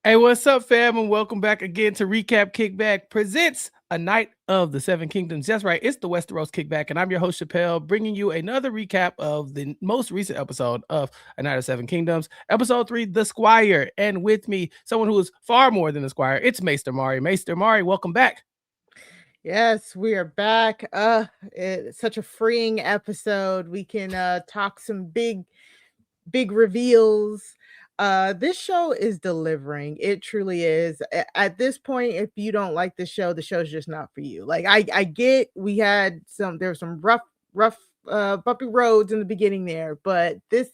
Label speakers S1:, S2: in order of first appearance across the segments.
S1: Hey, what's up, fam? And welcome back again to Recap Kickback presents A Night of the Seven Kingdoms. That's right, it's the Westeros Kickback, and I'm your host, Chappell, bringing you another recap of the most recent episode of A Night of Seven Kingdoms, episode 3, The Squire. And with me, someone who is far more than the Squire, it's Maester Mari. Maester Mari, welcome back.
S2: Yes, we are back. It's such a freeing episode. We can talk some big reveals. This show is delivering. It truly is. At this point, if you don't like the show's just not for you. Like I get there were some rough bumpy roads in the beginning there, but this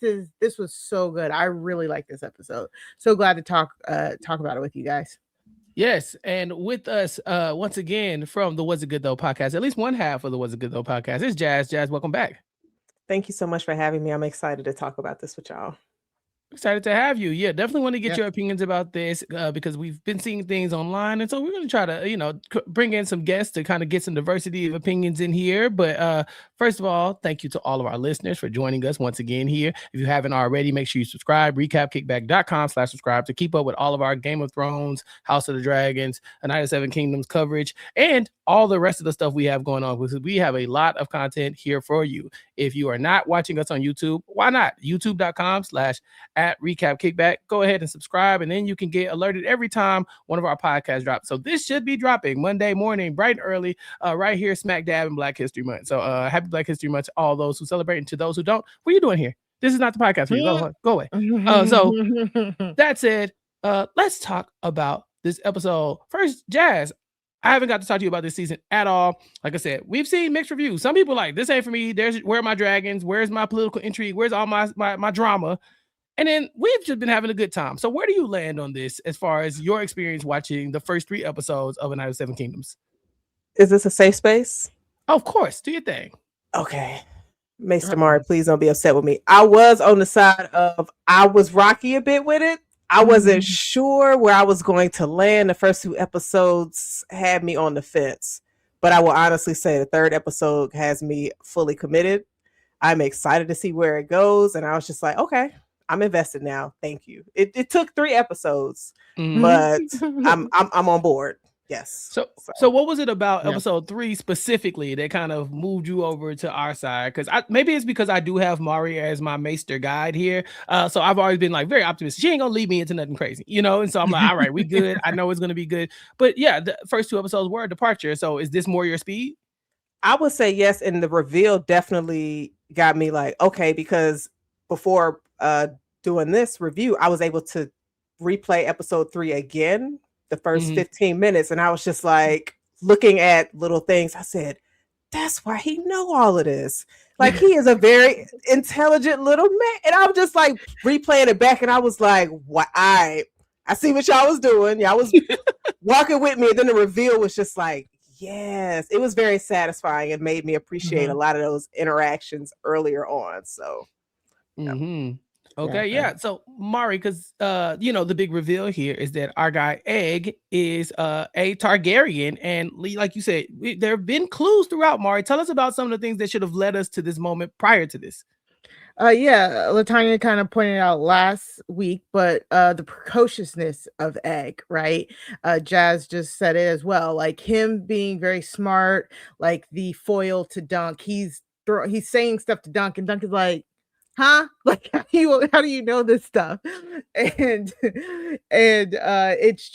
S2: was so good. I really like this episode. So glad to talk about it with you guys.
S1: Yes, and with us once again from the Was It Good Though podcast, at least one half of the Was It Good Though podcast, is Jazz. Jazz, welcome back.
S3: Thank you so much for having me. I'm excited to talk about this with y'all.
S1: Excited to have you. Yeah, definitely want to get
S2: Yep.
S1: your opinions about this because we've been seeing things online, and so we're going to try to, bring in some guests to kind of get some diversity of opinions in here. But first of all, thank you to all of our listeners for joining us once again here. If you haven't already, make sure you subscribe. Recapkickback.com/subscribe to keep up with all of our Game of Thrones, House of the Dragons, A Night of Seven Kingdoms coverage, and all the rest of the stuff we have going on, because we have a lot of content here for you. If you are not watching us on YouTube, why not? youtube.com/Recap Kickback. Go ahead and subscribe, and then you can get alerted every time one of our podcasts drops. So this should be dropping Monday morning, bright and early, right here, smack dab in Black History Month. So happy Black History Month to all those who celebrate, and to those who don't. What are you doing here? This is not the podcast for you. Go away. So that said, let's talk about this episode. First, Jazz, I haven't got to talk to you about this season at all. Like I said, we've seen mixed reviews. Some people like, this ain't for me. Where are my dragons? Where's my political intrigue? Where's all my drama? And then we've just been having a good time. So where do you land on this as far as your experience watching the first 3 episodes of A Night of Seven Kingdoms?
S3: Is this a safe space?
S1: Of course. Do your thing.
S3: Okay. Maester Mari, please don't be upset with me. I was on the side of, I was rocky a bit with it. I wasn't sure where I was going to land. The first 2 episodes had me on the fence. But I will honestly say the 3rd episode has me fully committed. I'm excited to see where it goes. And I was just like, okay, I'm invested now. Thank you. It took 3 episodes, but I'm on board. Yes.
S1: So what was it about episode 3 specifically that kind of moved you over to our side? Because maybe it's because I do have Mari as my Maester guide here. So I've always been like very optimistic. She ain't gonna lead me into nothing crazy, And so I'm like, all right, we good. I know it's gonna be good. But yeah, the first 2 episodes were a departure. So is this more your speed?
S3: I would say yes, and the reveal definitely got me like, okay, because before doing this review, I was able to replay episode 3 again, the first 15 minutes, and I was just like looking at little things. I said, that's why he know all of this. Like, he is a very intelligent little man. And I'm just like replaying it back, and I was like, what? I see what y'all was doing. Y'all was walking with me, and then the reveal was just like, yes, it was very satisfying and made me appreciate a lot of those interactions earlier on. So
S1: okay, yeah. So Mari, because the big reveal here is that our guy Egg is a Targaryen, and like you said, there have been clues throughout. Mari, tell us about some of the things that should have led us to this moment prior to this.
S2: Latanya kind of pointed out last week, but the precociousness of Egg, right? Jazz just said it as well, like him being very smart, like the foil to Dunk. He's saying stuff to Dunk, and Dunk is like, huh? Like, how do you know this stuff? And it's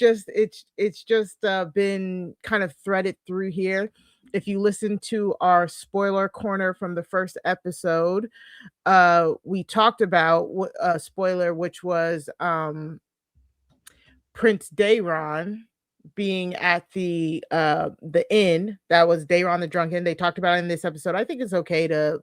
S2: just been kind of threaded through here. If you listen to our spoiler corner from the first episode, we talked about a spoiler, which was Prince Daeron being at the inn. That was Daeron the Drunken. They talked about it in this episode. I think it's okay to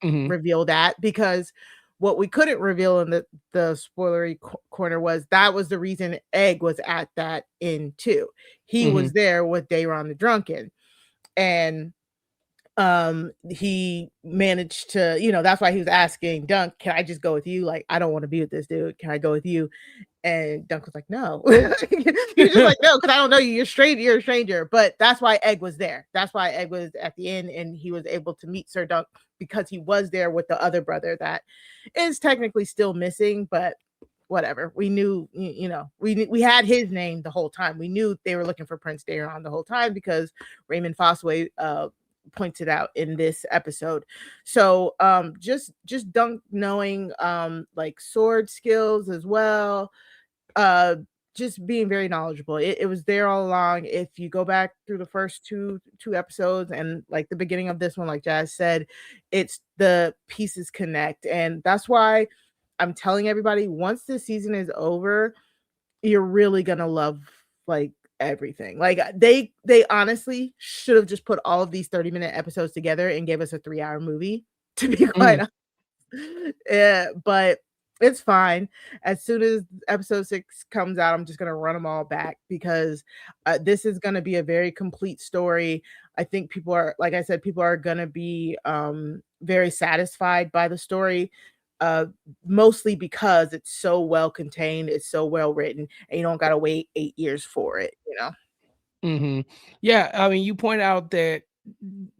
S2: reveal that, because what we couldn't reveal in the spoilery corner was that was the reason Egg was at that inn too. He was there with Daeron the Drunken, and he managed to, that's why he was asking Dunk, can I just go with you? Like, I don't want to be with this dude. Can I go with you? And Dunk was like, no. He's just like, no, because I don't know you. You're a stranger. But that's why Egg was there. That's why Egg was at the inn, and he was able to meet Sir Dunk because he was there with the other brother that is technically still missing, but whatever. We knew, we had his name the whole time. We knew they were looking for Prince Daeron the whole time because Raymond Fossway pointed out in this episode. So just Dunk knowing like sword skills as well, just being very knowledgeable. It was there all along. If you go back through the first two episodes and like the beginning of this one, like Jazz said, it's the pieces connect. And that's why I'm telling everybody, once this season is over, you're really gonna love like everything. Like they honestly should have just put all of these 30-minute episodes together and gave us a 3-hour movie, to be quite honest. Yeah, but it's fine. As soon as episode 6 comes out, I'm just gonna run them all back because this is gonna be a very complete story. I think people are, like I said, people are gonna be very satisfied by the story, mostly because it's so well contained, it's so well written, and you don't gotta wait 8 years for it,
S1: Yeah, I mean, you point out that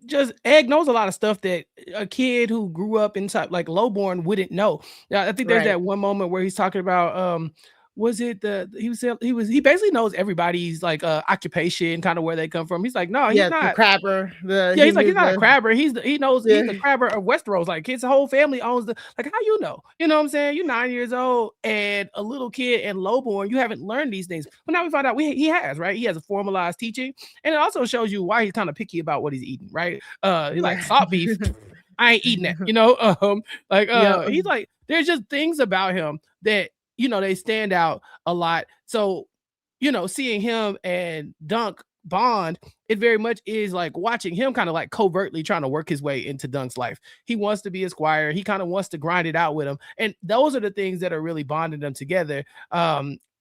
S1: just Egg knows a lot of stuff that a kid who grew up inside like lowborn wouldn't know. Yeah, I think there's
S2: Right.
S1: that one moment where he's talking about was it he basically knows everybody's like occupation, kind of where they come from. He's like, no, he's
S2: Yeah, the
S1: not.
S2: crabber.
S1: Yeah, he's like, he's not a crabber. He knows
S2: Yeah.
S1: he's the crabber of Westeros. Like his whole family owns the, like, how you know? You know what I'm saying? You're 9 years old and a little kid and lowborn. You haven't learned these things. But now we find out he has, right? He has a formalized teaching. And it also shows you why he's kind of picky about what he's eating, right? He's like salt beef. I ain't eating that, he's like, there's just things about him that, they stand out a lot. So, seeing him and Dunk bond, it very much is like watching him kind of like covertly trying to work his way into Dunk's life. He wants to be a Squire. He kind of wants to grind it out with him. And those are the things that are really bonding them together.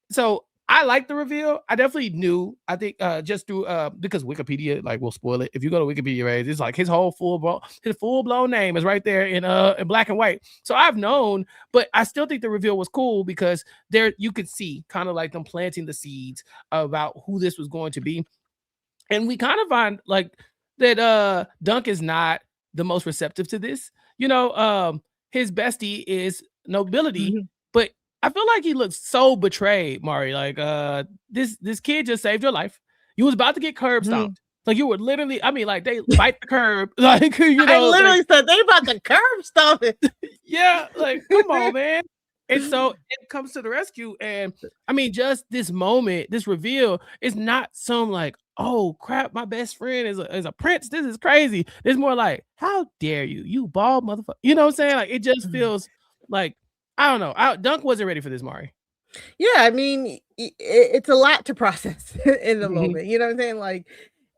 S1: So I like the reveal. I definitely knew, I think just through because Wikipedia like will spoil it. If you go to Wikipedia, right, it's like his whole full blown name is right there in black and white. So I've known, but I still think the reveal was cool because there you could see kind of like them planting the seeds about who this was going to be. And we kind of find like that Dunk is not the most receptive to this. His bestie is nobility, but I feel like he looks so betrayed, Mari. Like this kid just saved your life. You was about to get curb stomped. Like you were literally, I mean, like they bite the curb. Like,
S2: I literally said they about to curb stomp it.
S1: Yeah, like come on, man. And so it comes to the rescue. And I mean, just this moment, this reveal is not some like, oh crap, my best friend is a prince. This is crazy. It's more like, how dare you, you bald motherfucker. You know what I'm saying? Like it just feels like, I don't know. Dunk wasn't ready for this, Mari.
S2: Yeah, I mean, it's a lot to process in the moment. You know what I'm saying? Like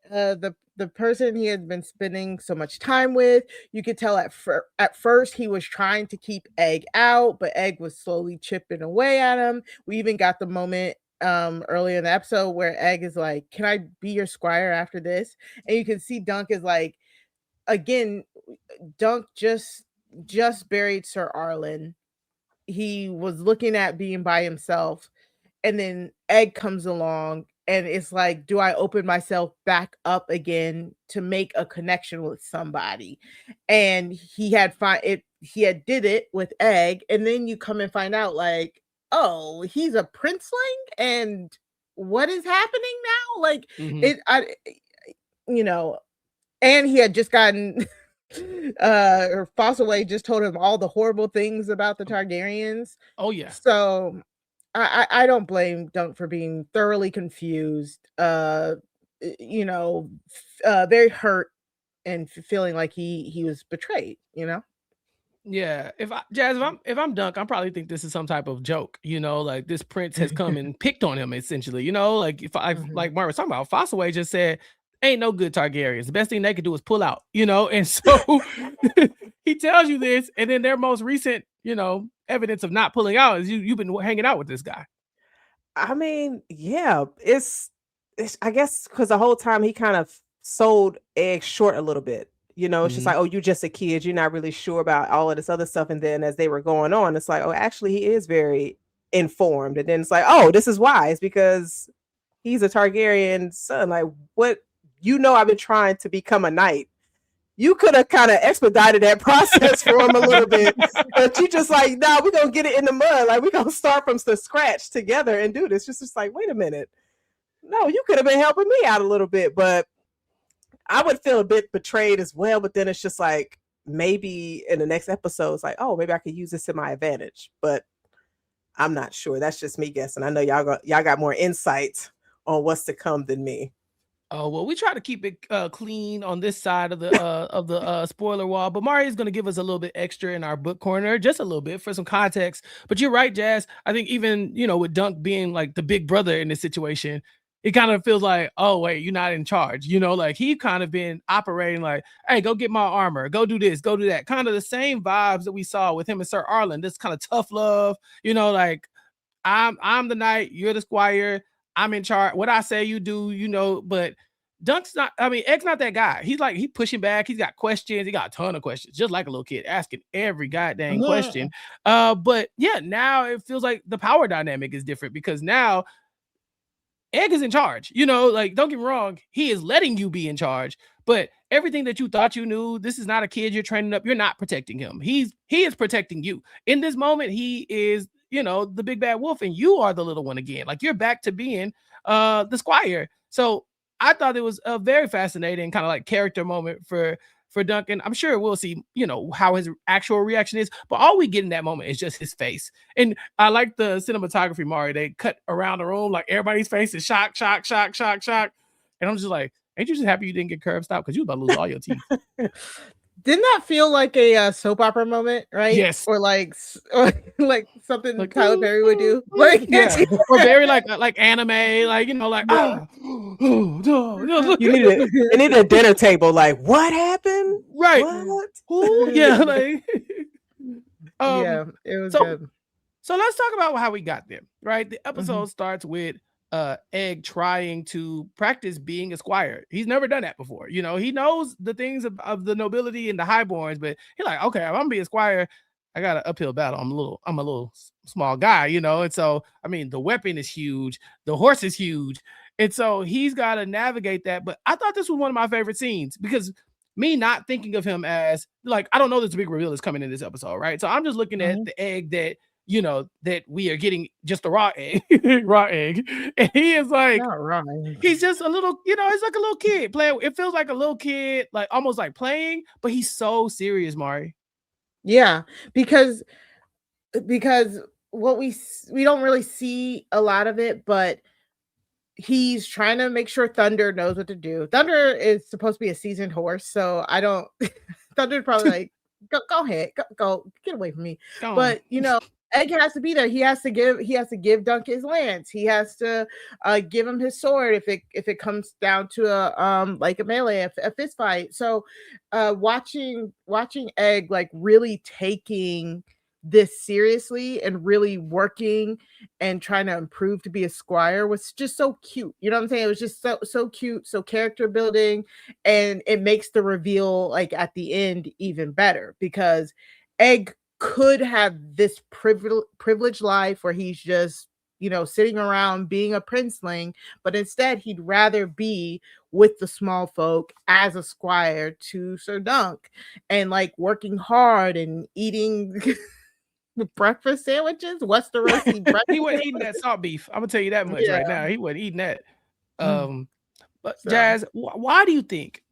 S2: the person he had been spending so much time with, you could tell at first he was trying to keep Egg out, but Egg was slowly chipping away at him. We even got the moment earlier in the episode where Egg is like, can I be your Squire after this? And you can see Dunk is like, again, Dunk just buried Sir Arlen. He was looking at being by himself, and then Egg comes along and it's like, do I open myself back up again to make a connection with somebody? And he had did it with Egg, and then you come and find out like, oh, he's a princeling, and what is happening now? Like and he had just gotten or Fossaway just told him all the horrible things about the Targaryens.
S1: Oh yeah.
S2: So I don't blame Dunk for being thoroughly confused, very hurt and feeling like he was betrayed,
S1: Yeah, if I'm Dunk, I probably think this is some type of joke, like this prince has come and picked on him essentially, like if like Mark was talking about, Fossaway just said, ain't no good Targaryens. The best thing they could do is pull out, and so he tells you this, and then their most recent, evidence of not pulling out is you've been hanging out with this guy.
S3: I mean, yeah, it's I guess because the whole time he kind of sold Egg short a little bit. It's just like, oh, you're just a kid. You're not really sure about all of this other stuff. And then as they were going on, it's like, oh, actually, he is very informed. And then it's like, oh, this is why. It's because he's a Targaryen son. Like, what? I've been trying to become a knight. you could have kind of expedited that process for him a little bit, but you just like, nah, we're gonna get it in the mud. Like, we're gonna start from the scratch together and do this. Just like, wait a minute. No, you could have been helping me out a little bit, but I would feel a bit betrayed as well. But then it's just like, maybe in the next episode, it's like, oh, maybe I could use this to my advantage. But I'm not sure. That's just me guessing. I know y'all got more insight on what's to come than me.
S1: Oh, well, we try to keep it clean on this side of the spoiler wall, but Mari is going to give us a little bit extra in our book corner, just a little bit for some context. But you're right, Jazz. I think even, with Dunk being like the big brother in this situation, it kind of feels like, oh, wait, you're not in charge. Like he kind of been operating like, hey, go get my armor, go do this, go do that. Kind of the same vibes that we saw with him and Sir Arlen, this kind of tough love, like I'm the knight, you're the squire. I'm in charge. What I say, you do, but Dunk's not, Egg's not that guy. He's like, he pushing back. He's got questions. He got a ton of questions, just like a little kid, asking every goddamn question. But yeah, now it feels like the power dynamic is different because now Egg is in charge. Like, don't get me wrong, he is letting you be in charge, but everything that you thought you knew, this is not a kid you're training up. You're not protecting him. He is protecting you. In this moment, he is the big bad wolf, and you are the little one again. Like, you're back to being the squire. So I thought it was a very fascinating kind of like character moment for Duncan. I'm sure we'll see, how his actual reaction is, but all we get in that moment is just his face. And I like the cinematography, Mari. They cut around the room, like everybody's face is shock. And I'm just like, ain't you just happy you didn't get curb stopped? Because you was about to lose all your teeth.
S2: Didn't that feel like a soap opera moment, right?
S1: Yes.
S2: Or like something like Tyler Perry would do. Like,
S1: yeah. Or very like anime, like, like,
S3: you need a dinner table. Like, what happened?
S1: Right.
S3: What?
S1: Ooh, yeah. Like,
S2: yeah, it was good.
S1: So let's talk about how we got there, right? The episode starts with Egg trying to practice being a squire. He's never done that before. He knows the things of the nobility and the highborns, but he's like, okay, if I'm gonna be a squire, I got an uphill battle. I'm a little small guy, and so the weapon is huge, the horse is huge, and so he's got to navigate that. But I thought this was one of my favorite scenes because me not thinking of him as like, I don't know, this big reveal is coming in this episode, right? So I'm just looking at the Egg that that we are getting just a raw egg, and he is like, he's just a little, he's like a little kid playing. It feels like a little kid, like almost like playing, but he's so serious, Mari.
S2: Yeah, because what we don't really see a lot of it, but he's trying to make sure Thunder knows what to do. Thunder is supposed to be a seasoned horse, so I don't. Thunder's probably like, go ahead, go get away from me. But Egg has to be there. He has to give Dunk his lance. He has to give him his sword if it comes down to a melee, a fist fight. So watching Egg like really taking this seriously and really working and trying to improve to be a squire was just so cute. You know what I'm saying? It was just so cute, so character building, and it makes the reveal like at the end even better because Egg could have this privileged life where he's just sitting around being a princeling, but instead he'd rather be with the small folk as a squire to Sir Dunk and like working hard and eating breakfast sandwiches, Westerosi breakfast.
S1: He wasn't eating that salt beef. I'm gonna tell you that much right now. He wasn't eating that. But Jazz, why do you think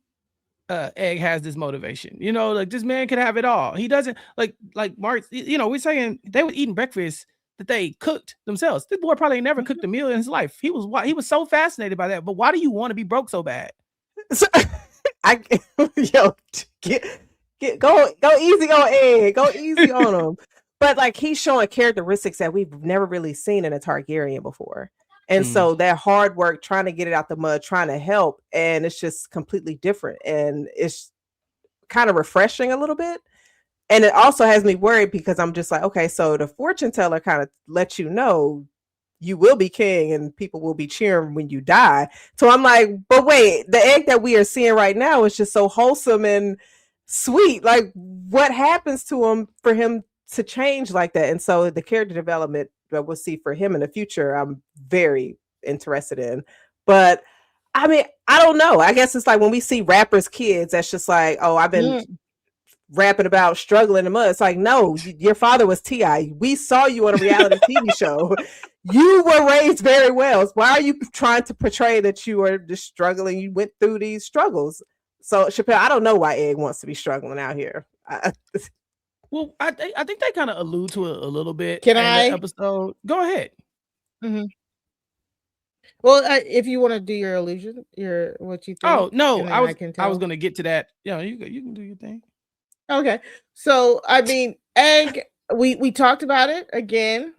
S1: Egg has this motivation? Like this man could have it all. He doesn't like Mark. We're saying they were eating breakfast that they cooked themselves. This boy probably never cooked a meal in his life. He was so fascinated by that. But why do you want to be broke so bad?
S3: So, go easy on Egg. Go easy on him. But like he's showing characteristics that we've never really seen in a Targaryen before. And so that hard work, trying to get it out the mud, trying to help, and it's just completely different. And it's kind of refreshing a little bit. And it also has me worried because I'm just like, okay, so the fortune teller kind of lets you know you will be king and people will be cheering when you die. So I'm like, but wait, the Egg that we are seeing right now is just so wholesome and sweet. Like what happens to him for him to change like that? And so the character development that we'll see for him in the future, I'm very interested in. But I mean, I don't know. I guess it's like when we see rappers' kids, that's just like, oh, I've been rapping about struggling in the mud. It's like, no, your father was T.I. We saw you on a reality TV show. You were raised very well. Why are you trying to portray that you are just struggling? You went through these struggles. So, Chappell, I don't know why Egg wants to be struggling out here.
S1: Well, I think they kind of allude to it a little bit
S2: Can
S1: in
S2: I?
S1: the episode. Go ahead.
S2: Mm-hmm. Well, if you want to do your illusion, what you think.
S1: Oh no, I was
S2: going
S1: to get to that. Yeah, you can do your thing.
S2: Okay, so I mean, Egg. We talked about it again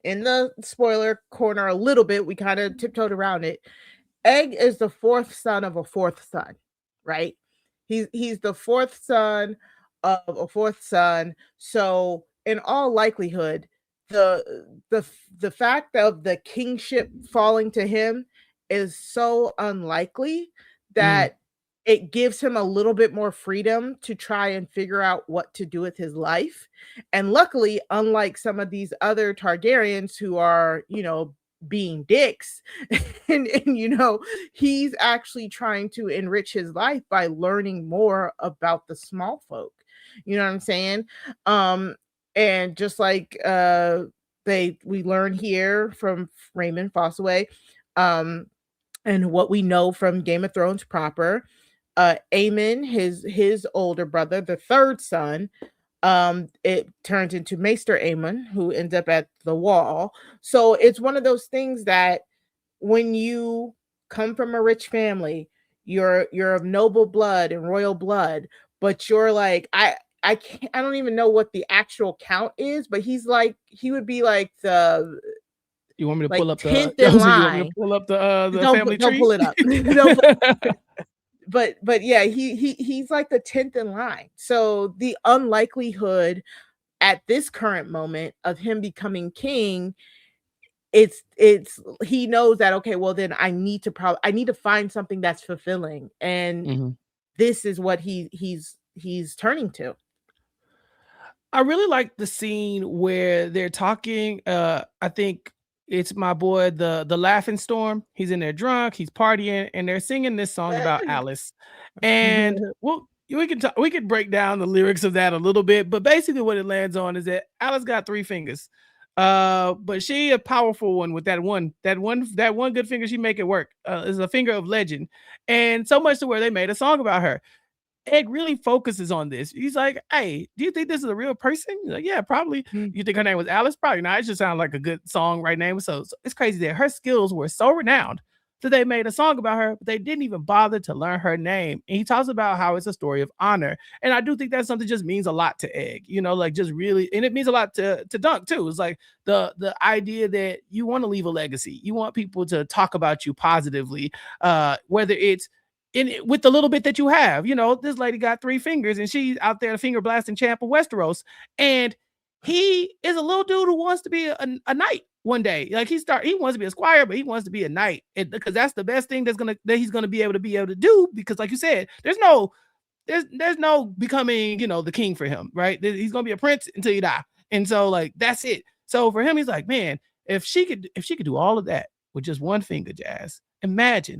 S2: in the spoiler corner a little bit. We kind of tiptoed around it. Egg is the fourth son of a fourth son, right? He's the fourth son of a fourth son. So in all likelihood, the fact of the kingship falling to him is so unlikely that it gives him a little bit more freedom to try and figure out what to do with his life. And luckily, unlike some of these other Targaryens who are, being dicks, and he's actually trying to enrich his life by learning more about the small folk. You know what I'm saying? And just like we learn here from Raymond Fossaway, and what we know from Game of Thrones proper, Aemon, his older brother, the third son, it turns into Maester Aemon, who ends up at the Wall. So it's one of those things that when you come from a rich family, you're of noble blood and royal blood, but you're like, I don't even know what the actual count is, but he would be like the.
S1: You want me to pull up the?
S2: You want
S1: me to pull up the
S2: tree?
S1: family
S2: Don't pull it up. But yeah, he's like the 10th in line. So the unlikelihood at this current moment of him becoming king, it's he knows that, okay, well then I need to find something that's fulfilling, and this is what he's turning to.
S1: I really like the scene where they're talking. I think it's my boy, the Laughing Storm. He's in there drunk, he's partying, and they're singing this song about Alice. And we can break down the lyrics of that a little bit, but basically what it lands on is that Alice got 3 fingers. But she a powerful one with that one good finger. She make it work. Is a finger of legend. And so much to where they made a song about her. Egg really focuses on this. He's like, hey, do you think this is a real person? He's like, yeah, probably. You think her name was Alice? Probably not. It just sounds like a good song, right name. So it's crazy that her skills were so renowned that they made a song about her, but they didn't even bother to learn her name. And he talks about how it's a story of honor. And I do think that's something that just means a lot to Egg, like just really, and it means a lot to Dunk too. It's like the idea that you want to leave a legacy. You want people to talk about you positively, whether it's with the little bit that you have. This lady got 3 fingers and she's out there finger blasting champ of Westeros, and he is a little dude who wants to be a knight one day. Like he wants to be a squire, but he wants to be a knight, because that's the best thing that he's gonna be able to do, because like you said, there's no becoming the king for him, right? He's gonna be a prince until you die, and so like that's it. So for him, he's like, man, if she could do all of that with just one finger, Jazz, imagine.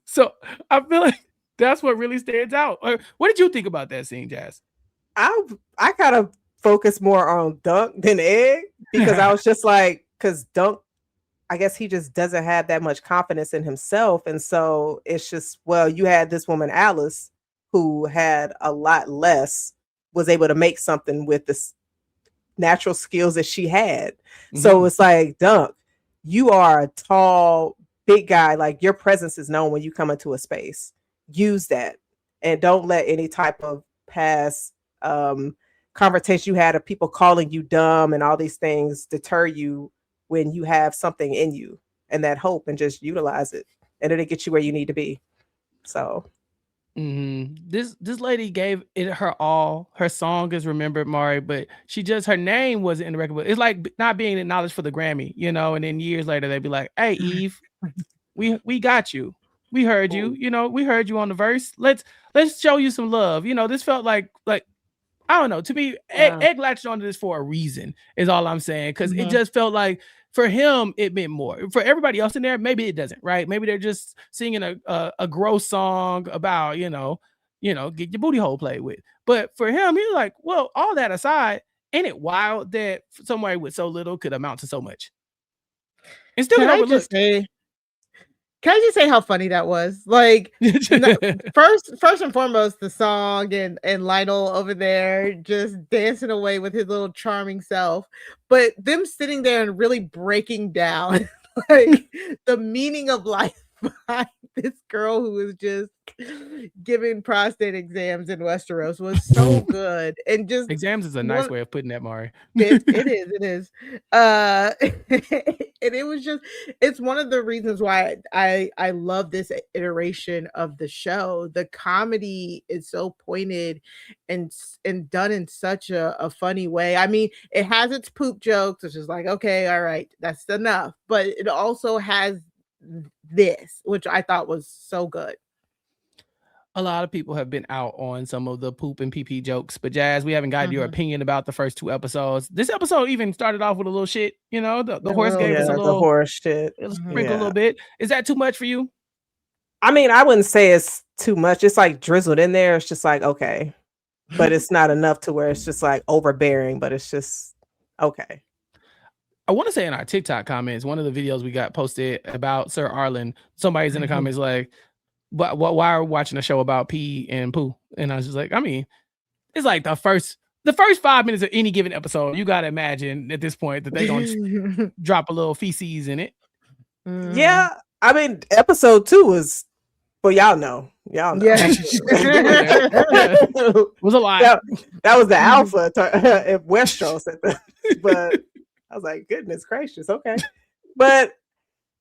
S1: So I feel like that's what really stands out. What did you think about that scene, Jazz?
S3: I kind of focus more on Dunk than Egg, because I was just like, because Dunk, I guess he just doesn't have that much confidence in himself. And so it's just, well, you had this woman, Alice, who had a lot less, was able to make something with the natural skills that she had. So it's like, Dunk, you are a tall, big guy. Like, your presence is known when you come into a space. Use that, and don't let any type of past conversation you had of people calling you dumb and all these things deter you when you have something in you and that hope, and just utilize it, and it'll get you where you need to be. So
S1: this lady gave it her all. Her song is remembered, Mari, but her name wasn't in the record book. It's like not being acknowledged for the Grammy, and then years later they'd be like, hey, Eve, we got you. We heard you. We heard you on the verse. Let's show you some love. This felt like I don't know. To me, Egg latched onto this for a reason, is all I'm saying. Because it just felt like for him, it meant more. For everybody else in there, maybe it doesn't, right? Maybe they're just singing a gross song about, get your booty hole played with. But for him, he's like, well, all that aside, ain't it wild that somebody with so little could amount to so much? And still get overlooked.
S2: Can I just say how funny that was? Like, first and foremost, the song and Lionel over there just dancing away with his little charming self, but them sitting there and really breaking down like the meaning of life behind this girl who was just giving prostate exams in Westeros was so good. And just
S1: exams is a nice way of putting that, Mari.
S2: It is. And it was just, it's one of the reasons why I love this iteration of the show. The comedy is so pointed and done in such a funny way. I mean, it has its poop jokes, which is like, okay, all right, that's enough. But it also has this, which I thought was so good.
S1: A lot of people have been out on some of the poop and pee jokes, but Jazz, we haven't gotten your opinion about the first 2 episodes. This episode even started off with a little shit, the horse gave us a little
S3: the horse shit.
S1: It was sprinkled a little bit. Is that too much for you?
S3: I mean, I wouldn't say it's too much. It's like drizzled in there. It's just like, okay, but it's not enough to where it's just like overbearing, but it's just okay.
S1: I want to say in our TikTok comments, one of the videos we got posted about Sir Arlen, somebody's in the comments like, but why are we watching a show about pee and poo? And I was just like, I mean, it's like the first 5 minutes of any given episode. You got to imagine at this point that they're going to drop a little feces in it.
S3: Yeah. I mean, episode 2 was, well, y'all know.
S2: Yeah.
S1: It was a lot.
S3: That was the alpha at Westeros. But I was like, goodness gracious. Okay. But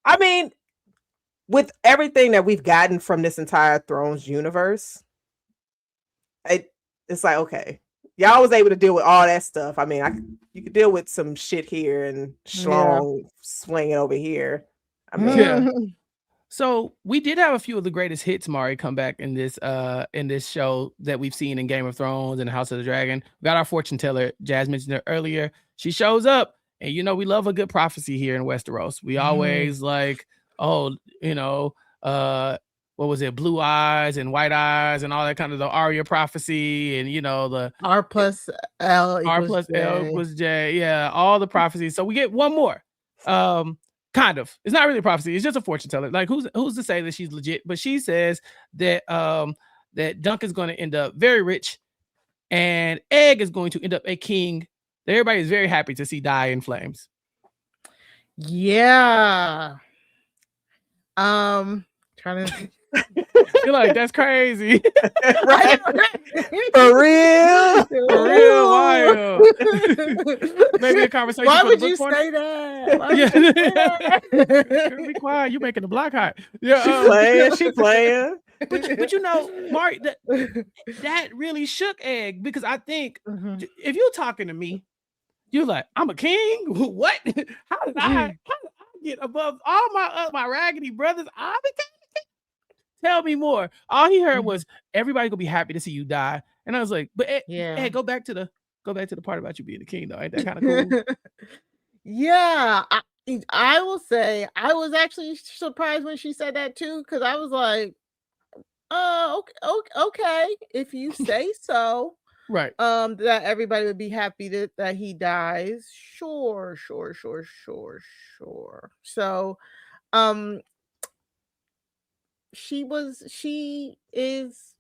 S3: I mean, with everything that we've gotten from this entire Thrones universe, it's like, okay, y'all was able to deal with all that stuff. I mean, you could deal with some shit here and schlong swinging over here. I mean,
S1: So we did have a few of the greatest hits, Mari, come back in this show that we've seen in Game of Thrones and House of the Dragon. We got our fortune teller, Jazz mentioned her earlier. She shows up, and we love a good prophecy here in Westeros. We always like, what was it? Blue eyes and white eyes and all that kind of the Arya prophecy and the
S2: R plus L
S1: equals J. Yeah, all the prophecies. So we get one more. Kind of. It's not really a prophecy. It's just a fortune teller. Like who's to say that she's legit? But she says that that Duncan's going to end up very rich, and Egg is going to end up a king that everybody is very happy to see die in flames.
S2: Yeah. Trying to.
S1: You're like, that's crazy.
S3: Right? For real?
S1: Wild. Maybe a conversation.
S2: Why would you say that?
S1: Be quiet. You making the block hot. Yeah,
S3: she playing.
S1: But Mari, that really shook Egg because I think if you're talking to me, you're like, I'm a king. What? How did I get above all my raggedy brothers? I became. Tell me more. All he heard was everybody gonna be happy to see you die, and I was like, "But Ed, go back to the part about you being the king, though. Ain't that kind of cool?"
S2: Yeah, I will say I was actually surprised when she said that too, because I was like, "Oh, okay, if you say so."
S1: Right.
S2: That everybody would be happy that he dies. Sure. So, she is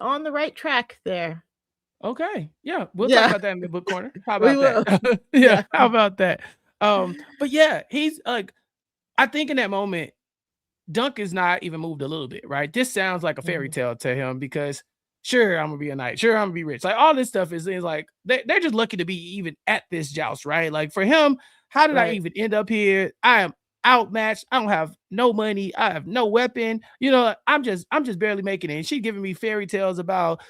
S2: on the right track there.
S1: Okay. Yeah. We'll talk about that in the book corner. How about that?
S2: Yeah.
S1: How about that? But yeah, he's like, I think in that moment, Dunk is not even moved a little bit, right? This sounds like a fairy tale to him because sure, I'm gonna be a knight, sure, I'm gonna be rich. Like all this stuff is like they're just lucky to be even at this joust, right? Like for him, how did I even end up here? I am outmatched. I don't have no money. I have no weapon. I'm just barely making it. And she's giving me fairy tales about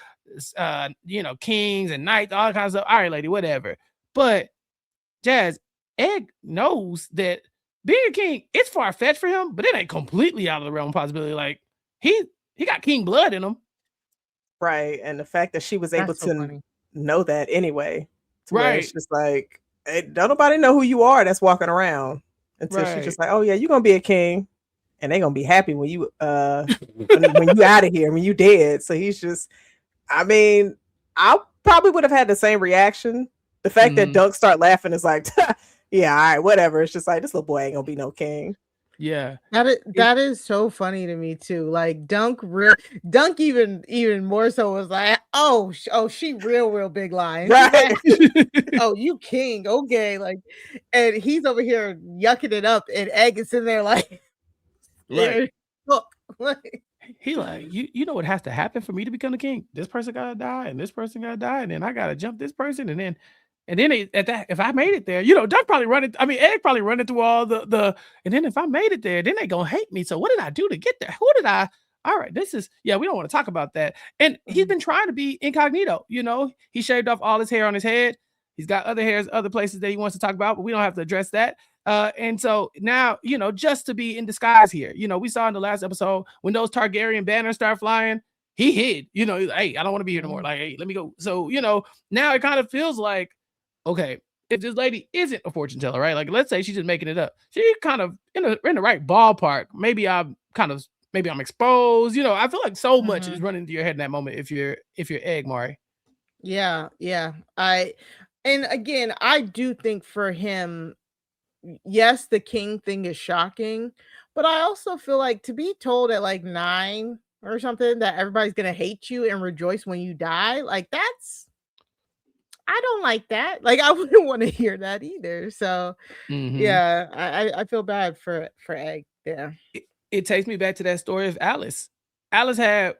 S1: kings and knights, all kinds of stuff. All right, lady, whatever. But Jazz, Egg knows that being a king, it's far-fetched for him, but it ain't completely out of the realm of possibility. Like he got king blood in him.
S3: Right. And the fact that she was able to know that anyway. To where it's
S1: Right.
S3: just like, don't nobody know who you are that's walking around until she's
S1: Right.
S3: just like, oh yeah, you're gonna be a king, and they're gonna be happy when you when you out of here, when you dead. So he's just, I mean, I probably would have had the same reaction. The fact that
S1: Mhm.
S3: Dunk start laughing is like, yeah, all right, whatever. It's just like, this little boy ain't gonna be no king.
S1: Yeah.
S2: That is so funny to me too. Like Dunk even more so was like, oh, she real big line. She's
S3: Right.
S2: like, oh, you king, okay, like, and he's over here yucking it up, and Egg is in there like,
S1: Right.
S2: look, like,
S1: He like, you know what has to happen for me to become the king? This person gotta die, and this person gotta die, and then I gotta jump this person, and then at that, if I made it there, Doug probably running. I mean, Egg probably running through all the, and then if I made it there, then they gonna hate me. So what did I do to get there? Who did I? All right, this is we don't want to talk about that. And he's been trying to be incognito. He shaved off all his hair on his head. He's got other hairs, other places that he wants to talk about, but we don't have to address that. And so now, just to be in disguise here, we saw in the last episode when those Targaryen banners start flying, he hid, he's like, hey, I don't want to be here no more. Like, hey, let me go. So, now it kind of feels like, okay, if this lady isn't a fortune teller, right? Like, let's say she's just making it up. She kind of in the right ballpark. Maybe I'm exposed. I feel like so much is running through your head in that moment if you're Egg, Mari.
S2: yeah. And again, I do think for him, yes, the king thing is shocking, but I also feel like to be told at like 9 or something that everybody's gonna hate you and rejoice when you die, like I don't like that. Like I wouldn't want to hear that either. So
S1: Mhm.
S2: yeah, I feel bad for Egg. Yeah.
S1: It takes me back to that story of Alice. Alice had,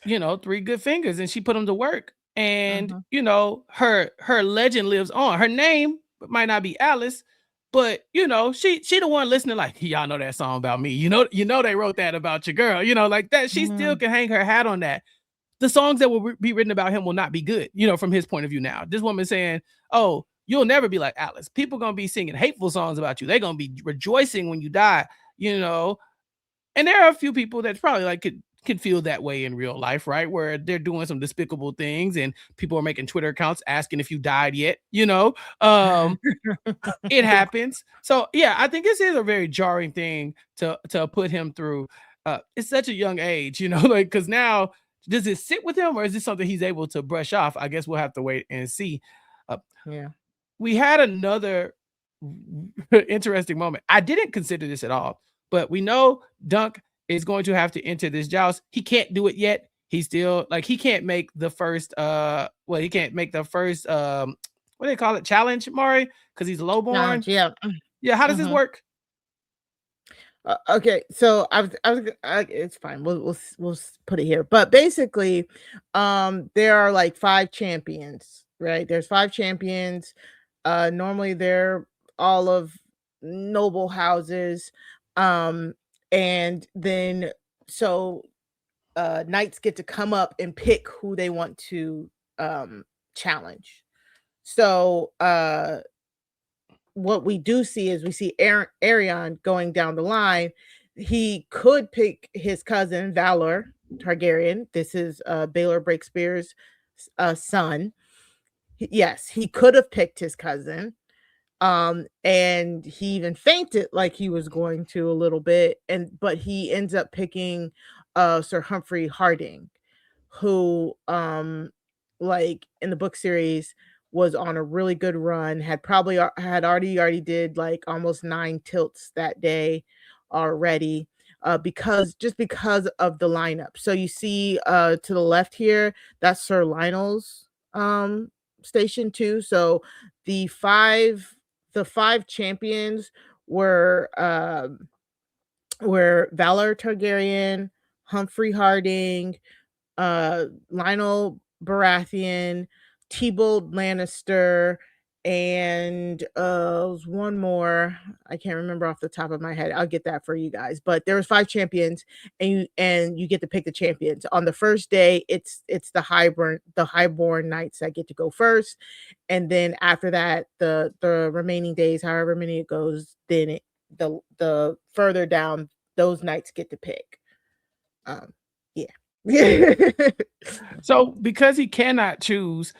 S1: 3 good fingers and she put them to work. And,
S2: Mhm.
S1: Her legend lives on. Her name might not be Alice, but she the one listening like, y'all know that song about me. They wrote that about your girl, like that. She still
S2: Mhm.
S1: can hang her hat on that. The songs that will be written about him will not be good, from his point of view now. This woman saying, oh, you'll never be like Alice. People gonna be singing hateful songs about you. They're gonna be rejoicing when you die, and there are a few people that probably like can feel that way in real life, right? Where they're doing some despicable things and people are making Twitter accounts asking if you died yet, it happens. So yeah, I think this is a very jarring thing to put him through. It's such a young age, like because now does it sit with him or is this something he's able to brush off? I guess we'll have to wait and see. Uh,
S2: Yeah.
S1: we had another interesting moment. I didn't consider this at all, but we know Dunk is going to have to enter this joust. He can't do it yet. He's still like he can't make the first he can't make the first what do they call it? Challenge, Mari, because he's lowborn.
S2: Challenge, yeah.
S1: Yeah, how does this
S2: Mhm.
S1: work?
S2: Okay, so it's fine. We'll put it here. But basically, there are like 5 champions, right? There's 5 champions. Normally they're all of noble houses. Um, and then so knights get to come up and pick who they want to challenge. So what we do see is we see Arion going down the line. He could pick his cousin Valor Targaryen. This is Baelor Breakspear's son. Yes, he could have picked his cousin. And he even fainted like he was going to a little bit, but he ends up picking Sir Humphrey Harding, who like in the book series was on a really good run, had probably had already did like almost 9 tilts that day already, because of the lineup. So you see to the left here, that's Sir Lionel's station too. So the 5 champions were Valor Targaryen, Humphrey Harding, Lionel Baratheon, Tebold Lannister, and was one more. I can't remember off the top of my head. I'll get that for you guys. But there was 5 champions, and you get to pick the champions. On the first day, it's the highborn knights that get to go first, and then after that, the remaining days, however many it goes, then the further down those knights get to pick. Yeah.
S1: So because he cannot choose,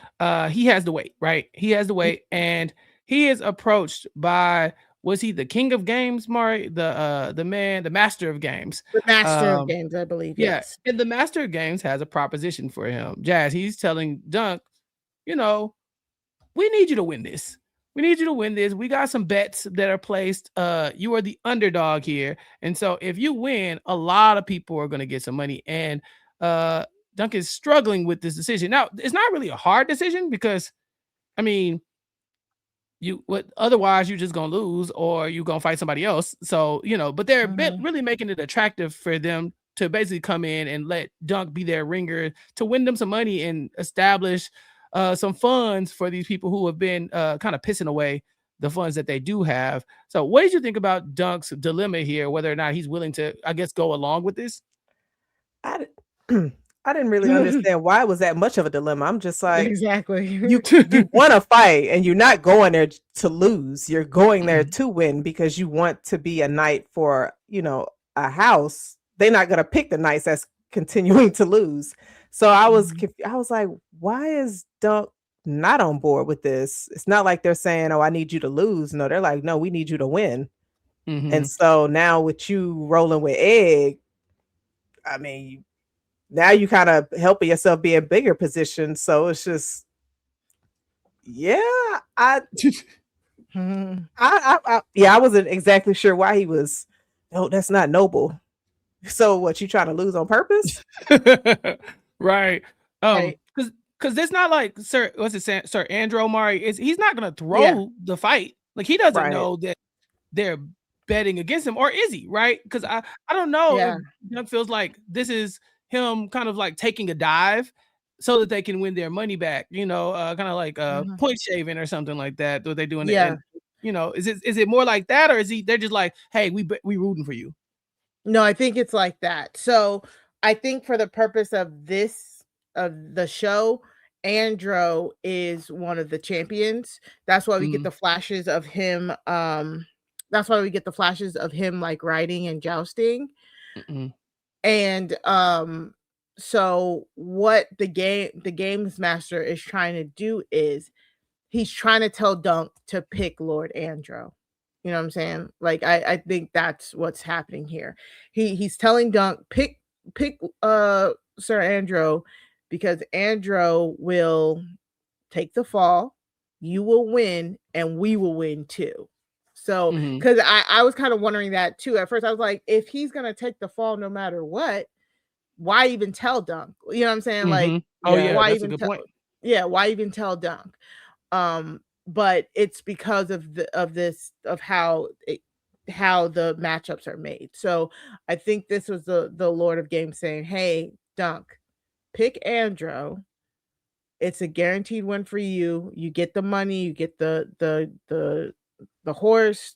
S1: he has to wait, right? He has to wait, and he is approached by, was he the king of games, Mari? The man, the master of games.
S2: The master of
S1: Um,
S2: games, I believe.
S1: yeah,
S2: Yes.
S1: and the master of games has a proposition for him. Jazz, he's telling Dunk, you know, we need you to win this. We need you to win this. We got some bets that are placed. You are the underdog here. And so if you win, a lot of people are going to get some money. And Dunk is struggling with this decision. Now, it's not really a hard decision because, I mean, otherwise you're just gonna lose or you're gonna fight somebody else. So, but they're really making it attractive for them to basically come in and let Dunk be their ringer to win them some money and establish some funds for these people who have been kind of pissing away the funds that they do have. So what did you think about Dunk's dilemma here, whether or not he's willing to, I guess, go along with this?
S3: I didn't really understand why it was that much of a dilemma. I'm just like,
S2: exactly.
S3: you want to fight and you're not going there to lose. You're going there to win because you want to be a knight for, a house. They're not going to pick the knights that's continuing to lose. So I was like, why is Dunk not on board with this? It's not like they're saying, oh, I need you to lose. No, they're like, no, we need you to win. And so now with you rolling with Egg, I mean, now you kind of helping yourself be in bigger position. So it's just, I wasn't exactly sure why he was. No, that's not noble. So what, you trying to lose on purpose?
S1: Right. Because it's not like Sir Andro Mari he's not gonna throw the fight. Like he doesn't know that they're betting against him, or is he? Right? Because I don't know if Dunk feels like this is him kind of like taking a dive so that they can win their money back, kind of like point shaving or something like that. What they doing?
S2: Yeah.
S1: And, is it more like that, or is they're just like, hey, we rooting for you?
S2: No, I think it's like that. So I think for the purpose of the show, Andro is one of the champions. That's why we get the flashes of him. That's why we get the flashes of him like riding and jousting. And so what the games master is trying to do is he's trying to tell Dunk to pick Lord Andro. You know what I'm saying? Like I think that's what's happening here. He's telling Dunk pick Sir Andro, because Andro will take the fall, you will win, and we will win too. So because I was kind of wondering that too. At first I was like, if he's gonna take the fall no matter what, why even tell Dunk? You know what I'm saying? Like, why
S1: that's
S2: even
S1: a good point.
S2: Yeah, why even tell Dunk? But it's because of how the matchups are made. So I think this was the Lord of Games saying, hey, Dunk, pick Andro. It's a guaranteed win for you. You get the money, you get the horse,